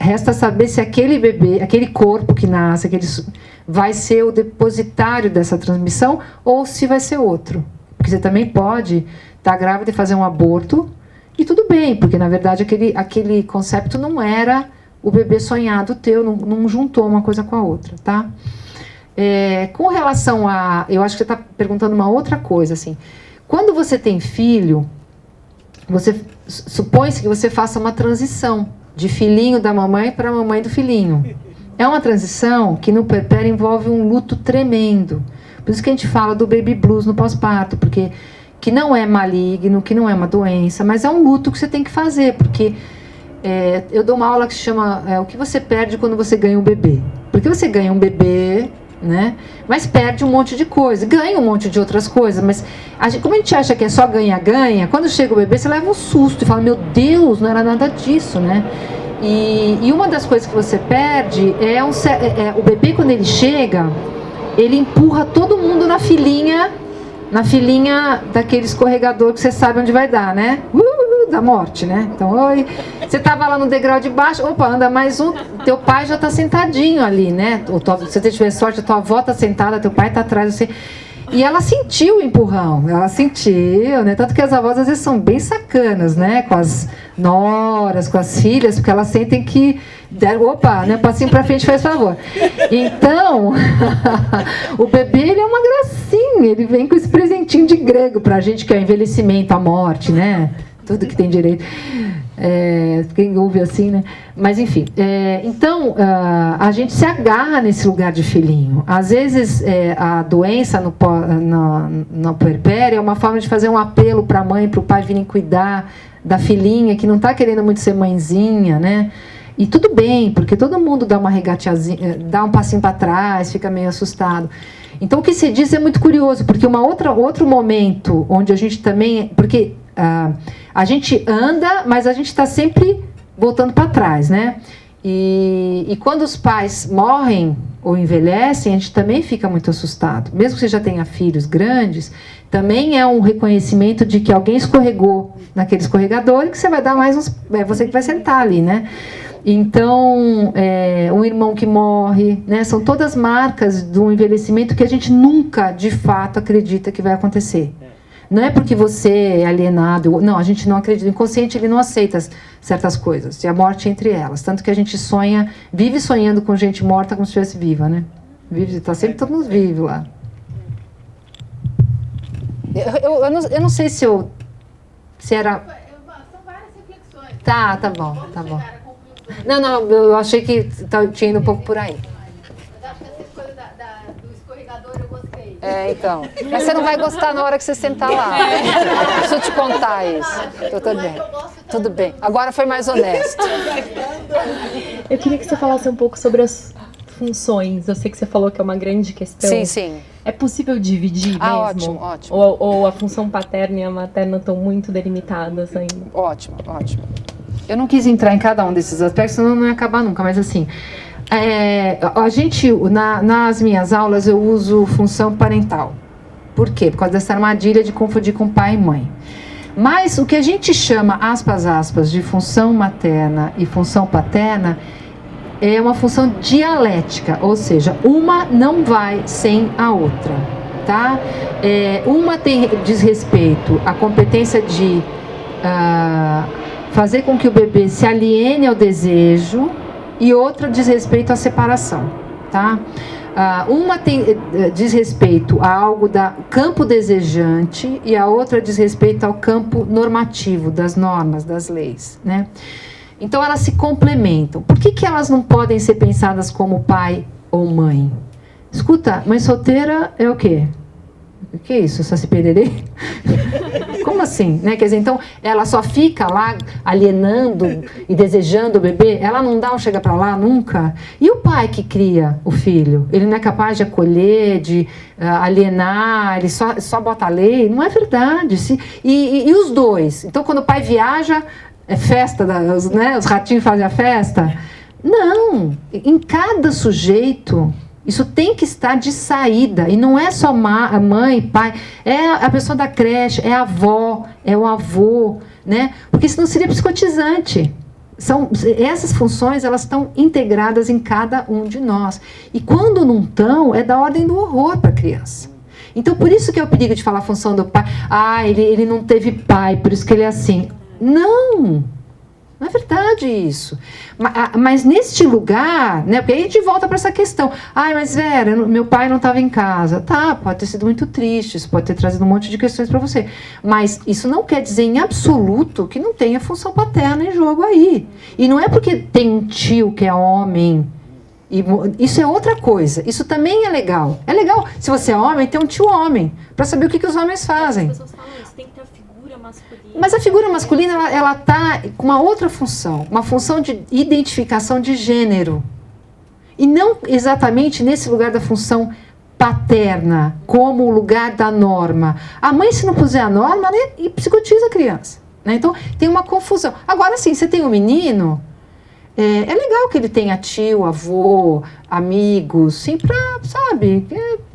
Resta saber se aquele bebê, aquele corpo que nasce, vai ser o depositário dessa transmissão ou se vai ser outro. Porque você também pode estar grávida e fazer um aborto, e tudo bem, porque na verdade aquele concepto não era o bebê sonhado teu, não juntou uma coisa com a outra, tá? Com relação a... Eu acho que você está perguntando uma outra coisa, assim. Quando você tem filho, supõe-se que você faça uma transição de filhinho da mamãe para a mamãe do filhinho. É uma transição que no puerpério envolve um luto tremendo. Por isso que a gente fala do baby blues no pós-parto, porque que não é maligno, que não é uma doença, mas é um luto que você tem que fazer, porque eu dou uma aula que se chama o que você perde quando você ganha um bebê. Porque você ganha um bebê, né? Mas perde um monte de coisa, ganha um monte de outras coisas, mas como a gente acha que é só ganha-ganha, quando chega o bebê você leva um susto e fala, meu Deus, não era nada disso, né? E uma das coisas que você perde o bebê, quando ele chega, ele empurra todo mundo na filinha daquele escorregador que você sabe onde vai dar, né? Da morte, né? Então, oi, você tava lá no degrau de baixo, opa, anda mais um, teu pai já tá sentadinho ali, né? Se você tiver sorte, a tua avó tá sentada, teu pai tá atrás, você... E ela sentiu o empurrão, ela sentiu, né? Tanto que as avós às vezes são bem sacanas, né? Com as noras, com as filhas, porque elas sentem que... Opa, né? Passinho pra frente, faz favor. Então, o bebê, ele é uma gracinha, ele vem com esse presentinho de grego pra gente, que é o envelhecimento, a morte, né? Tudo que tem direito. Quem ouve assim, né? Mas, enfim. Então, a gente se agarra nesse lugar de filhinho. Às vezes, a doença no puerpério é uma forma de fazer um apelo para a mãe, para o pai virem cuidar da filhinha, que não está querendo muito ser mãezinha, né? E tudo bem, porque todo mundo dá uma regateazinha, dá um passinho para trás, fica meio assustado. Então, o que se diz é muito curioso, porque outro momento onde a gente também... Porque a gente anda, mas a gente está sempre voltando para trás, né? E quando os pais morrem ou envelhecem, a gente também fica muito assustado. Mesmo que você já tenha filhos grandes, também é um reconhecimento de que alguém escorregou naquele escorregador e que você vai dar mais uns... É você que vai sentar ali, né? Então, um irmão que morre, né? São todas marcas do envelhecimento que a gente nunca, de fato, acredita que vai acontecer. Não é porque você é alienado, não, a gente não acredita. O inconsciente, ele não aceita certas coisas, e a morte entre elas. Tanto que a gente vive sonhando com gente morta como se estivesse viva, né? Está sempre todo mundo vivo lá. Eu não sei se era... São várias reflexões. Tá bom. Não, eu achei que tinha ido um pouco por aí. Então. Mas você não vai gostar na hora que você sentar lá. Deixa eu te contar isso. Tudo bem. Agora foi mais honesto. Eu queria que você falasse um pouco sobre as funções. Eu sei que você falou que é uma grande questão. Sim. É possível dividir mesmo? Ótimo. Ou a função paterna e a materna estão muito delimitadas ainda? Ótimo. Eu não quis entrar em cada um desses aspectos, senão não ia acabar nunca, mas assim... a gente, nas minhas aulas, eu uso função parental. Por quê? Por causa dessa armadilha de confundir com pai e mãe. Mas o que a gente chama, aspas, de função materna e função paterna é uma função dialética, ou seja, uma não vai sem a outra, tá? Uma diz respeito à competência de fazer com que o bebê se aliene ao desejo, e outra diz respeito à separação, tá? Uma diz respeito a algo do campo desejante e a outra diz respeito ao campo normativo, das normas, das leis, né? Então, elas se complementam. Por que elas não podem ser pensadas como pai ou mãe? Escuta, mãe solteira é o quê? O que é isso? Saci pererê? Como assim? Né? Quer dizer, então, ela só fica lá alienando e desejando o bebê? Ela não chega para lá nunca? E o pai que cria o filho? Ele não é capaz de acolher, de alienar, ele só bota a lei? Não é verdade. E os dois? Então, quando o pai viaja, é festa, né? Os ratinhos fazem a festa? Não. Em cada sujeito... Isso tem que estar de saída. E não é só a mãe, pai. É a pessoa da creche, é a avó, é o avô, né? Porque senão seria psicotizante. Essas funções, elas estão integradas em cada um de nós. E quando não estão, é da ordem do horror para a criança. Então, por isso que é o perigo de falar a função do pai. Ele não teve pai, por isso que ele é assim. Não é verdade isso. Mas neste lugar, né, porque aí a gente volta para essa questão. Mas Vera, meu pai não estava em casa. Tá, pode ter sido muito triste, isso pode ter trazido um monte de questões para você. Mas isso não quer dizer em absoluto que não tenha função paterna em jogo aí. E não é porque tem um tio que é homem. Isso é outra coisa. Isso também é legal. É legal, se você é homem, ter um tio homem, para saber o que os homens fazem. As pessoas falam isso, tem que ter a figura masculina. Mas a figura masculina, ela está com uma outra função, uma função de identificação de gênero. E não exatamente nesse lugar da função paterna, como o lugar da norma. A mãe, se não puser a norma, né, psicotiza a criança. Né? Então, tem uma confusão. Agora, sim, você tem um menino, É legal que ele tenha tio, avô, amigos, sim, pra, sabe,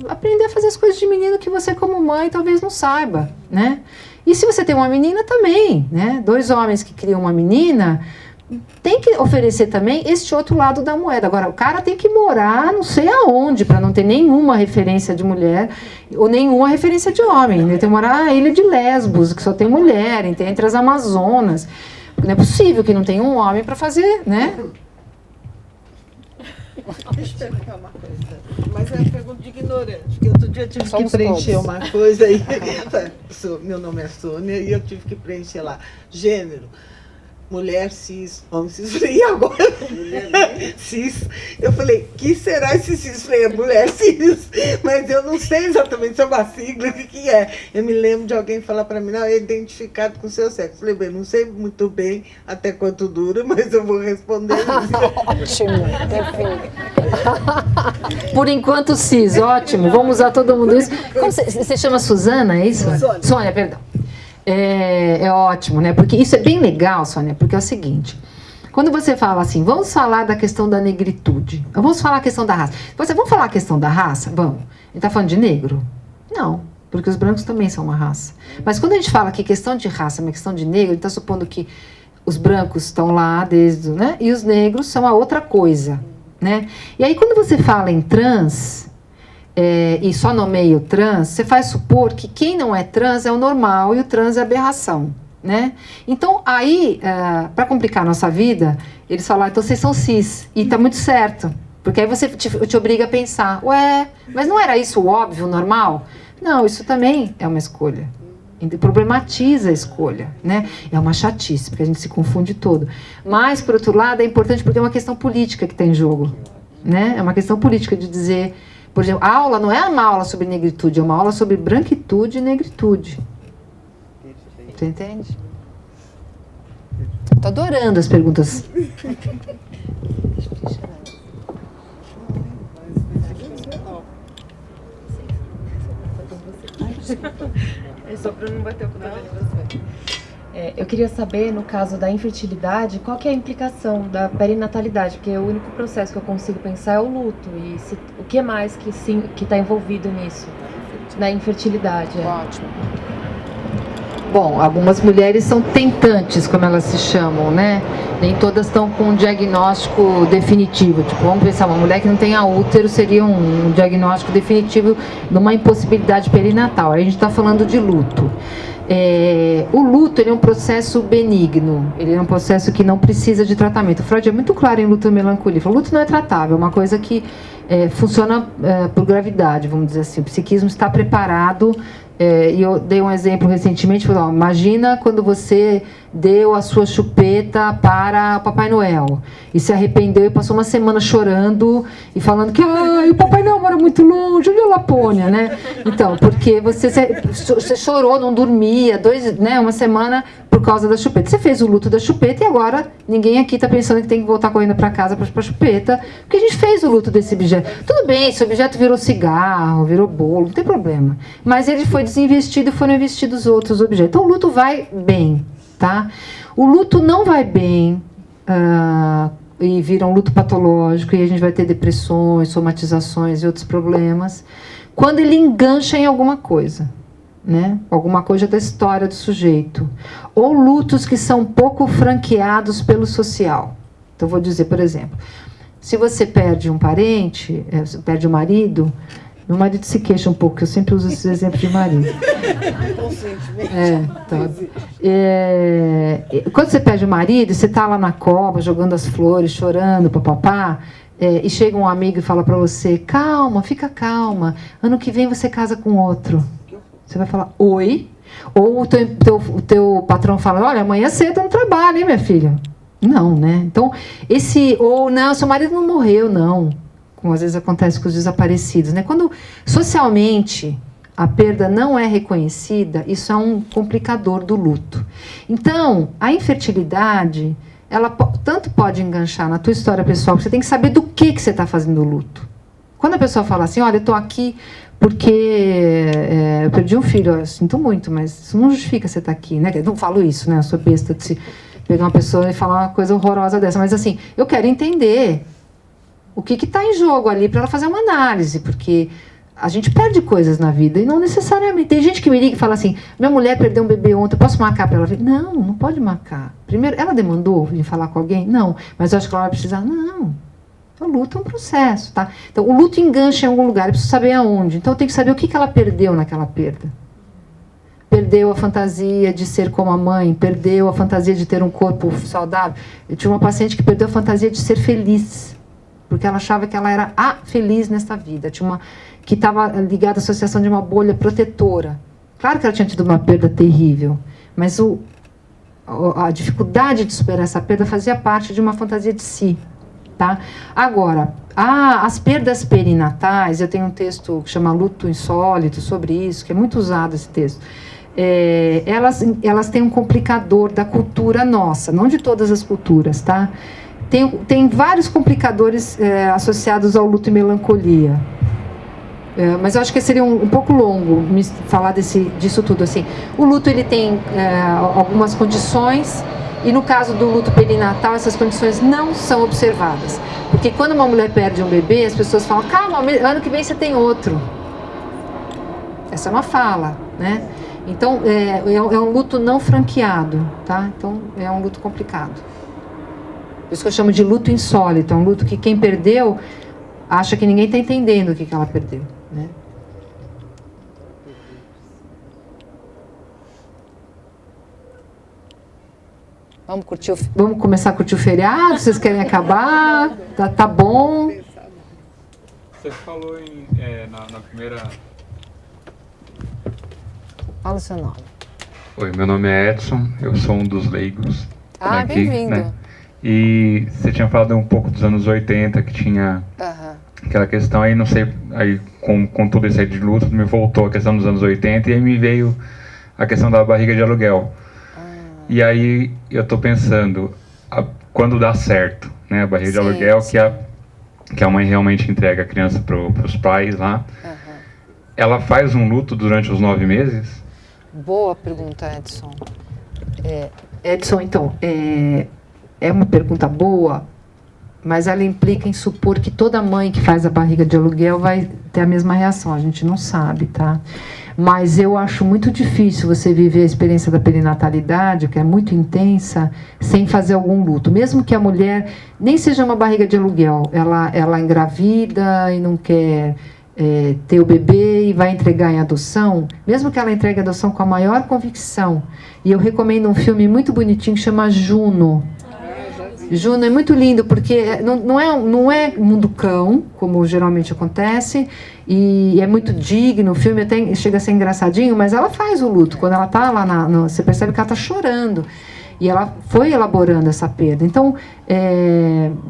aprender a fazer as coisas de menino que você como mãe talvez não saiba, né? E se você tem uma menina também, né? 2 homens que criam uma menina, tem que oferecer também este outro lado da moeda. Agora, o cara tem que morar não sei aonde, para não ter nenhuma referência de mulher ou nenhuma referência de homem. Ele tem que morar na ilha de Lesbos, que só tem mulher, entre as Amazonas. Não é possível que não tenha um homem para fazer, né? Deixa eu perguntar uma coisa, mas é uma pergunta de ignorante, porque outro dia eu tive que preencher uma coisa aí. Meu nome é Sônia e eu tive que preencher lá. Gênero. Mulher cis, homem cis, e agora? Mulher cis. Eu falei, que será esse cis? Falei, é mulher cis. Mas eu não sei exatamente se é uma sigla, o que é. Eu me lembro de alguém falar para mim, não, é identificado com o seu sexo. Falei, bem, não sei muito bem até quanto dura, mas eu vou responder isso. Ótimo, enfim. Por enquanto cis, ótimo. Vamos usar todo mundo isso. Como você chama Suzana, é isso? Sônia, perdão. É ótimo, né? Porque isso é bem legal, Sônia, porque é o seguinte. Quando você fala assim, vamos falar da questão da negritude. Vamos falar a questão da raça. Vamos falar a questão da raça? Vamos. Ele está falando de negro? Não, porque os brancos também são uma raça. Mas quando a gente fala que questão de raça é uma questão de negro, ele está supondo que os brancos estão lá desde, né? E os negros são a outra coisa, né? E aí quando você fala em trans... e só nomeia o trans, você faz supor que quem não é trans é o normal e o trans é a aberração, né? Então, aí, para complicar a nossa vida, eles falaram, então vocês são cis, e tá muito certo, porque aí você te obriga a pensar, ué, mas não era isso o óbvio, o normal? Não, isso também é uma escolha. Problematiza a escolha, né? É uma chatice, porque a gente se confunde todo. Mas, por outro lado, é importante porque é uma questão política que está em jogo, né? É uma questão política de dizer... Por exemplo, a aula não é uma aula sobre negritude, é uma aula sobre branquitude e negritude. Você entende? Estou adorando as perguntas. É só para não bater o cotovelo em você. Eu queria saber, no caso da infertilidade, qual que é a implicação da perinatalidade? Porque o único processo que eu consigo pensar é o luto. E o que mais que está envolvido nisso? Na infertilidade. Ótimo. Bom, algumas mulheres são tentantes, como elas se chamam, né? Nem todas estão com um diagnóstico definitivo. Tipo, vamos pensar, uma mulher que não tenha útero seria um diagnóstico definitivo de uma impossibilidade perinatal. Aí a gente está falando de luto. O luto, ele é um processo benigno, ele é um processo que não precisa de tratamento. Freud é muito claro em luto e melancolia. O luto não é tratável, é uma coisa que funciona por gravidade, vamos dizer assim. O psiquismo está preparado. E eu dei um exemplo recentemente, falei, imagina quando você deu a sua chupeta para o Papai Noel e se arrependeu e passou uma semana chorando e falando que o Papai Noel mora muito longe, onde é Lapônia, né? Então, porque você chorou, não dormia, uma semana por causa da chupeta. Você fez o luto da chupeta e agora ninguém aqui está pensando que tem que voltar correndo para casa para a chupeta, porque a gente fez o luto desse objeto. Tudo bem, esse objeto virou cigarro, virou bolo, não tem problema. Mas ele foi desinvestido e foram investidos outros objetos. Então o luto vai bem, tá? O luto não vai bem e vira um luto patológico e a gente vai ter depressões, somatizações e outros problemas quando ele engancha em alguma coisa, né? Alguma coisa da história do sujeito. Ou lutos que são pouco franqueados pelo social. Então vou dizer, por exemplo, se você perde um parente, perde um marido... Meu marido se queixa um pouco, que eu sempre uso esses exemplos de marido. Quando você perde o marido, você está lá na cova, jogando as flores, chorando, papapá, e chega um amigo e fala para você, calma, fica calma, ano que vem você casa com outro. Você vai falar, oi? Ou o teu patrão fala, olha, amanhã cedo no trabalho, hein, minha filha? Não, né? Então, ou não, seu marido não morreu, não. Como às vezes acontece com os desaparecidos, né? Quando socialmente a perda não é reconhecida, isso é um complicador do luto. Então, a infertilidade, ela tanto pode enganchar na tua história pessoal, que você tem que saber do que você está fazendo o luto. Quando a pessoa fala assim, olha, eu estou aqui porque eu perdi um filho, eu sinto muito, mas isso não justifica você estar aqui, né? Eu não falo isso, né? Eu sou besta de pegar uma pessoa e falar uma coisa horrorosa dessa. Mas assim, eu quero entender o que está em jogo ali para ela fazer uma análise, porque a gente perde coisas na vida e não necessariamente. Tem gente que me liga e fala assim, minha mulher perdeu um bebê ontem, eu posso marcar para ela vir? Não, não pode marcar. Primeiro, ela demandou vir falar com alguém? Não. Mas eu acho que ela vai precisar? Não. Então, o luto é um processo, tá? Então, o luto engancha em algum lugar, eu preciso saber aonde. Então, eu tenho que saber o que ela perdeu naquela perda. Perdeu a fantasia de ser como a mãe, perdeu a fantasia de ter um corpo saudável. Eu tinha uma paciente que perdeu a fantasia de ser feliz, porque ela achava que ela era a feliz nesta vida. Tinha uma que estava ligada à associação de uma bolha protetora. Claro que ela tinha tido uma perda terrível, mas a dificuldade de superar essa perda fazia parte de uma fantasia de si. Tá? Agora, as perdas perinatais, eu tenho um texto que chama Luto Insólito sobre isso, que é muito usado esse texto. Elas têm um complicador da cultura nossa, não de todas as culturas, tá? Tem vários complicadores associados ao luto e melancolia. Mas eu acho que seria um pouco longo falar disso tudo. Assim. O luto ele tem algumas condições, e no caso do luto perinatal, essas condições não são observadas. Porque quando uma mulher perde um bebê, as pessoas falam, calma, ano que vem você tem outro. Essa é uma fala, né? Então, é um luto não franqueado, tá? Então, é um luto complicado. Por isso que eu chamo de luto insólito. É um luto que quem perdeu acha que ninguém está entendendo o que ela perdeu, né? Vamos começar a curtir o feriado? Vocês querem acabar? Tá bom? Você falou na primeira... Fala o seu nome. Oi, meu nome é Edson, eu sou um dos leigos. Ah, bem-vindo. Né? E você tinha falado um pouco dos anos 80, que tinha aquela questão, aí não sei, aí com tudo isso aí de luto, me voltou a questão dos anos 80 e aí me veio a questão da barriga de aluguel. E aí eu tô pensando, quando dá certo, né, a barriga de aluguel, que a mãe realmente entrega a criança pros pais lá, ela faz um luto durante os 9 meses? Boa pergunta, Edson. Edson, então, é uma pergunta boa, mas ela implica em supor que toda mãe que faz a barriga de aluguel vai ter a mesma reação. A gente não sabe, tá? Mas eu acho muito difícil você viver a experiência da perinatalidade, que é muito intensa, sem fazer algum luto. Mesmo que a mulher nem seja uma barriga de aluguel, ela engravida e não quer ter o bebê e vai entregar em adoção, mesmo que ela entregue a adoção com a maior convicção. E eu recomendo um filme muito bonitinho que chama Juno. Juno é muito lindo, porque não é mundo cão, como geralmente acontece, e é muito digno, o filme até chega a ser engraçadinho, mas ela faz o luto. Quando ela está lá, você percebe que ela está chorando, e ela foi elaborando essa perda. Então,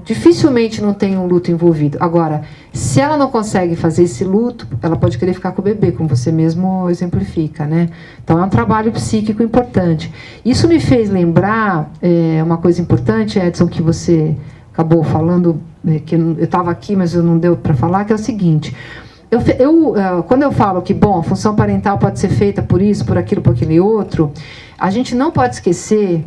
dificilmente não tem um luto envolvido. Agora, se ela não consegue fazer esse luto, ela pode querer ficar com o bebê, como você mesmo exemplifica, né? Então, é um trabalho psíquico importante. Isso me fez lembrar uma coisa importante, Edson, que você acabou falando, que eu estava aqui, mas eu não deu para falar, que é o seguinte. Quando eu falo que, bom, a função parental pode ser feita por isso, por aquilo, por aquele outro, a gente não pode esquecer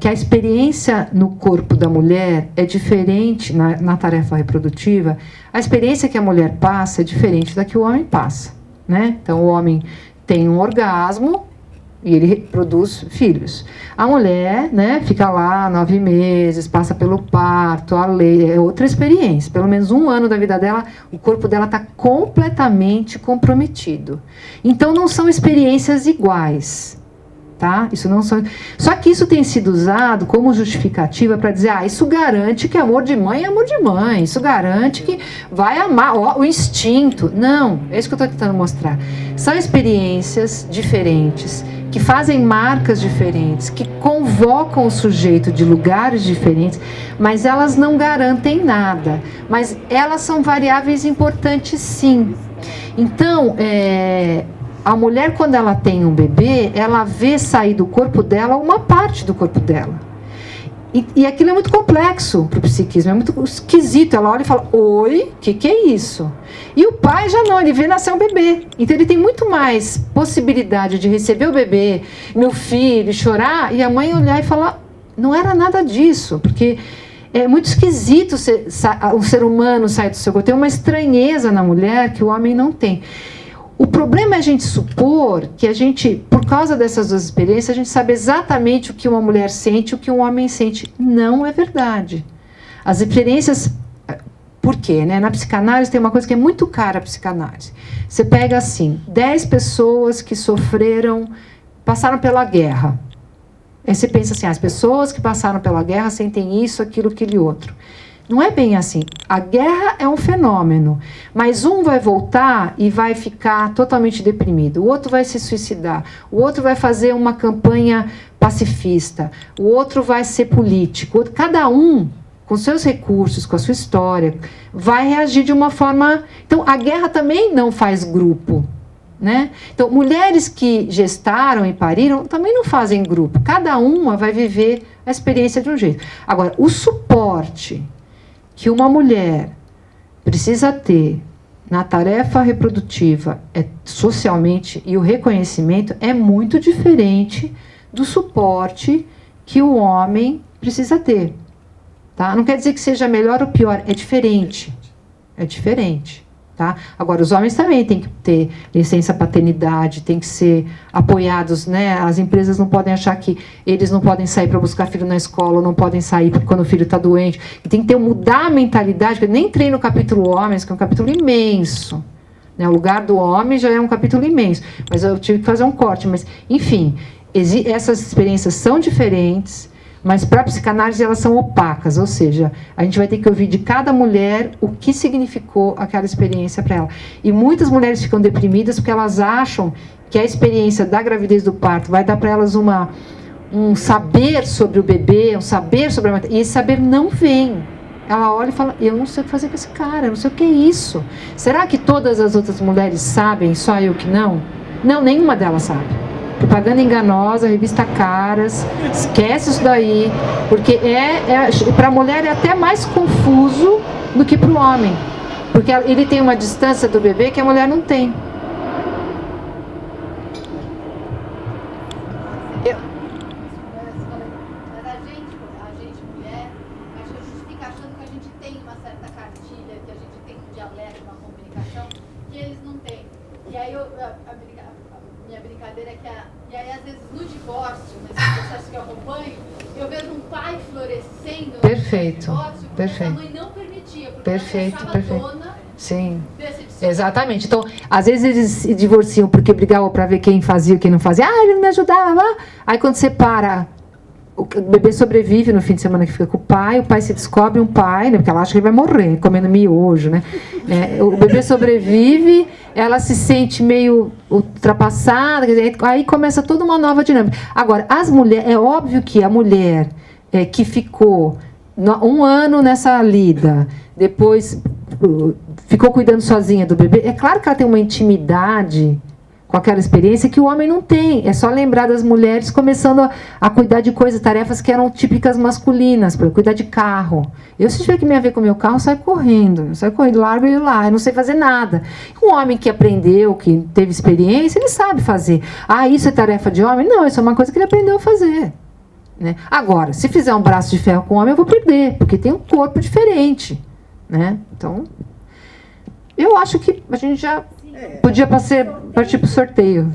que a experiência no corpo da mulher é diferente na tarefa reprodutiva. A experiência que a mulher passa é diferente da que o homem passa, né? Então, o homem tem um orgasmo e ele produz filhos. A mulher, né, fica lá 9 meses, passa pelo parto, é outra experiência. Pelo menos 1 ano da vida dela, o corpo dela está completamente comprometido. Então, não são experiências iguais. Tá? Só que isso tem sido usado como justificativa para dizer, isso garante que amor de mãe é amor de mãe, isso garante que vai amar o instinto. Não, é isso que eu estou tentando mostrar. São experiências diferentes, que fazem marcas diferentes, que convocam o sujeito de lugares diferentes, mas elas não garantem nada. Mas elas são variáveis importantes, sim. Então, a mulher, quando ela tem um bebê, ela vê sair do corpo dela uma parte do corpo dela. E aquilo é muito complexo para o psiquismo, é muito esquisito. Ela olha e fala, oi, o que é isso? E o pai já não, ele vê nascer um bebê. Então ele tem muito mais possibilidade de receber o bebê, meu filho, chorar, e a mãe olhar e falar, Não era nada disso, porque é muito esquisito o ser humano sair do seu corpo. Tem uma estranheza na mulher que o homem não tem. O problema é a gente supor que a gente, por causa dessas duas experiências, a gente sabe exatamente o que uma mulher sente e o que um homem sente. Não é verdade. As experiências... Por quê? Né? Na psicanálise tem uma coisa que é muito cara a psicanálise. Você pega assim, 10 pessoas que passaram pela guerra. Aí você pensa assim, as pessoas que passaram pela guerra sentem isso, aquilo, aquele outro. Não é bem assim. A guerra é um fenômeno, mas um vai voltar e vai ficar totalmente deprimido, o outro vai se suicidar, o outro vai fazer uma campanha pacifista, o outro vai ser político. Cada um, com seus recursos, com a sua história, vai reagir de uma forma... Então, a guerra também não faz grupo. Né? Então, mulheres que gestaram e pariram também não fazem grupo. Cada uma vai viver a experiência de um jeito. Agora, o suporte que uma mulher precisa ter na tarefa reprodutiva socialmente, e o reconhecimento é muito diferente do suporte que o homem precisa ter. Tá? Não quer dizer que seja melhor ou pior, é diferente. É diferente. Tá? Agora, os homens também têm que ter licença paternidade, têm que ser apoiados, né? As empresas não podem achar que eles não podem sair para buscar filho na escola, não podem sair quando o filho está doente. E tem que mudar a mentalidade. Eu nem entrei no capítulo homens, que é um capítulo imenso. Né? O lugar do homem já é um capítulo imenso. Mas eu tive que fazer um corte. Mas, enfim, essas experiências são diferentes. Mas para a psicanálise elas são opacas, ou seja, a gente vai ter que ouvir de cada mulher o que significou aquela experiência para ela. E muitas mulheres ficam deprimidas porque elas acham que a experiência da gravidez do parto vai dar para elas um saber sobre o bebê, um saber sobre a matéria, e esse saber não vem. Ela olha e fala, eu não sei o que fazer com esse cara, eu não sei o que é isso. Será que todas as outras mulheres sabem, só eu que não? Não, nenhuma delas sabe. Propaganda enganosa, revista Caras, esquece isso daí, porque para a mulher é até mais confuso do que para o homem, porque ele tem uma distância do bebê que a mulher não tem. Mas a gente mulher, acho que a gente fica achando que a gente tem uma certa cartilha, que a gente tem um dialeto, uma comunicação, que eles não têm. E aí minha brincadeira é que e aí, às vezes, no divórcio, nesse processo que eu acompanho, eu vejo um pai florescendo perfeito, no divórcio, porque perfeito. a mãe não permitia, porque perfeito, ela perfeito. dona. Sim, exatamente. Então, às vezes eles se divorciam porque brigavam para ver quem fazia e quem não fazia. Ah, ele não me ajudava. Aí, quando separa, o bebê sobrevive no fim de semana que fica com o pai se descobre um pai, né, porque ela acha que ele vai morrer, comendo miojo, né? O bebê sobrevive, ela se sente meio ultrapassada, quer dizer, aí começa toda uma nova dinâmica. Agora, as mulheres, é óbvio que a mulher que ficou um ano nessa lida, depois ficou cuidando sozinha do bebê, é claro que ela tem uma intimidade com aquela experiência que o homem não tem. É só lembrar das mulheres começando a cuidar de coisas, tarefas que eram típicas masculinas, para cuidar de carro. Eu, se tiver que me ver com o meu carro, saio correndo, largo ele lá, eu não sei fazer nada. Um homem que aprendeu, que teve experiência, ele sabe fazer. Ah, isso é tarefa de homem? Não, isso é uma coisa que ele aprendeu a fazer. Né? Agora, se fizer um braço de ferro com o homem, eu vou perder, porque tem um corpo diferente. Né? Então, eu acho que a gente já podia partir para o sorteio.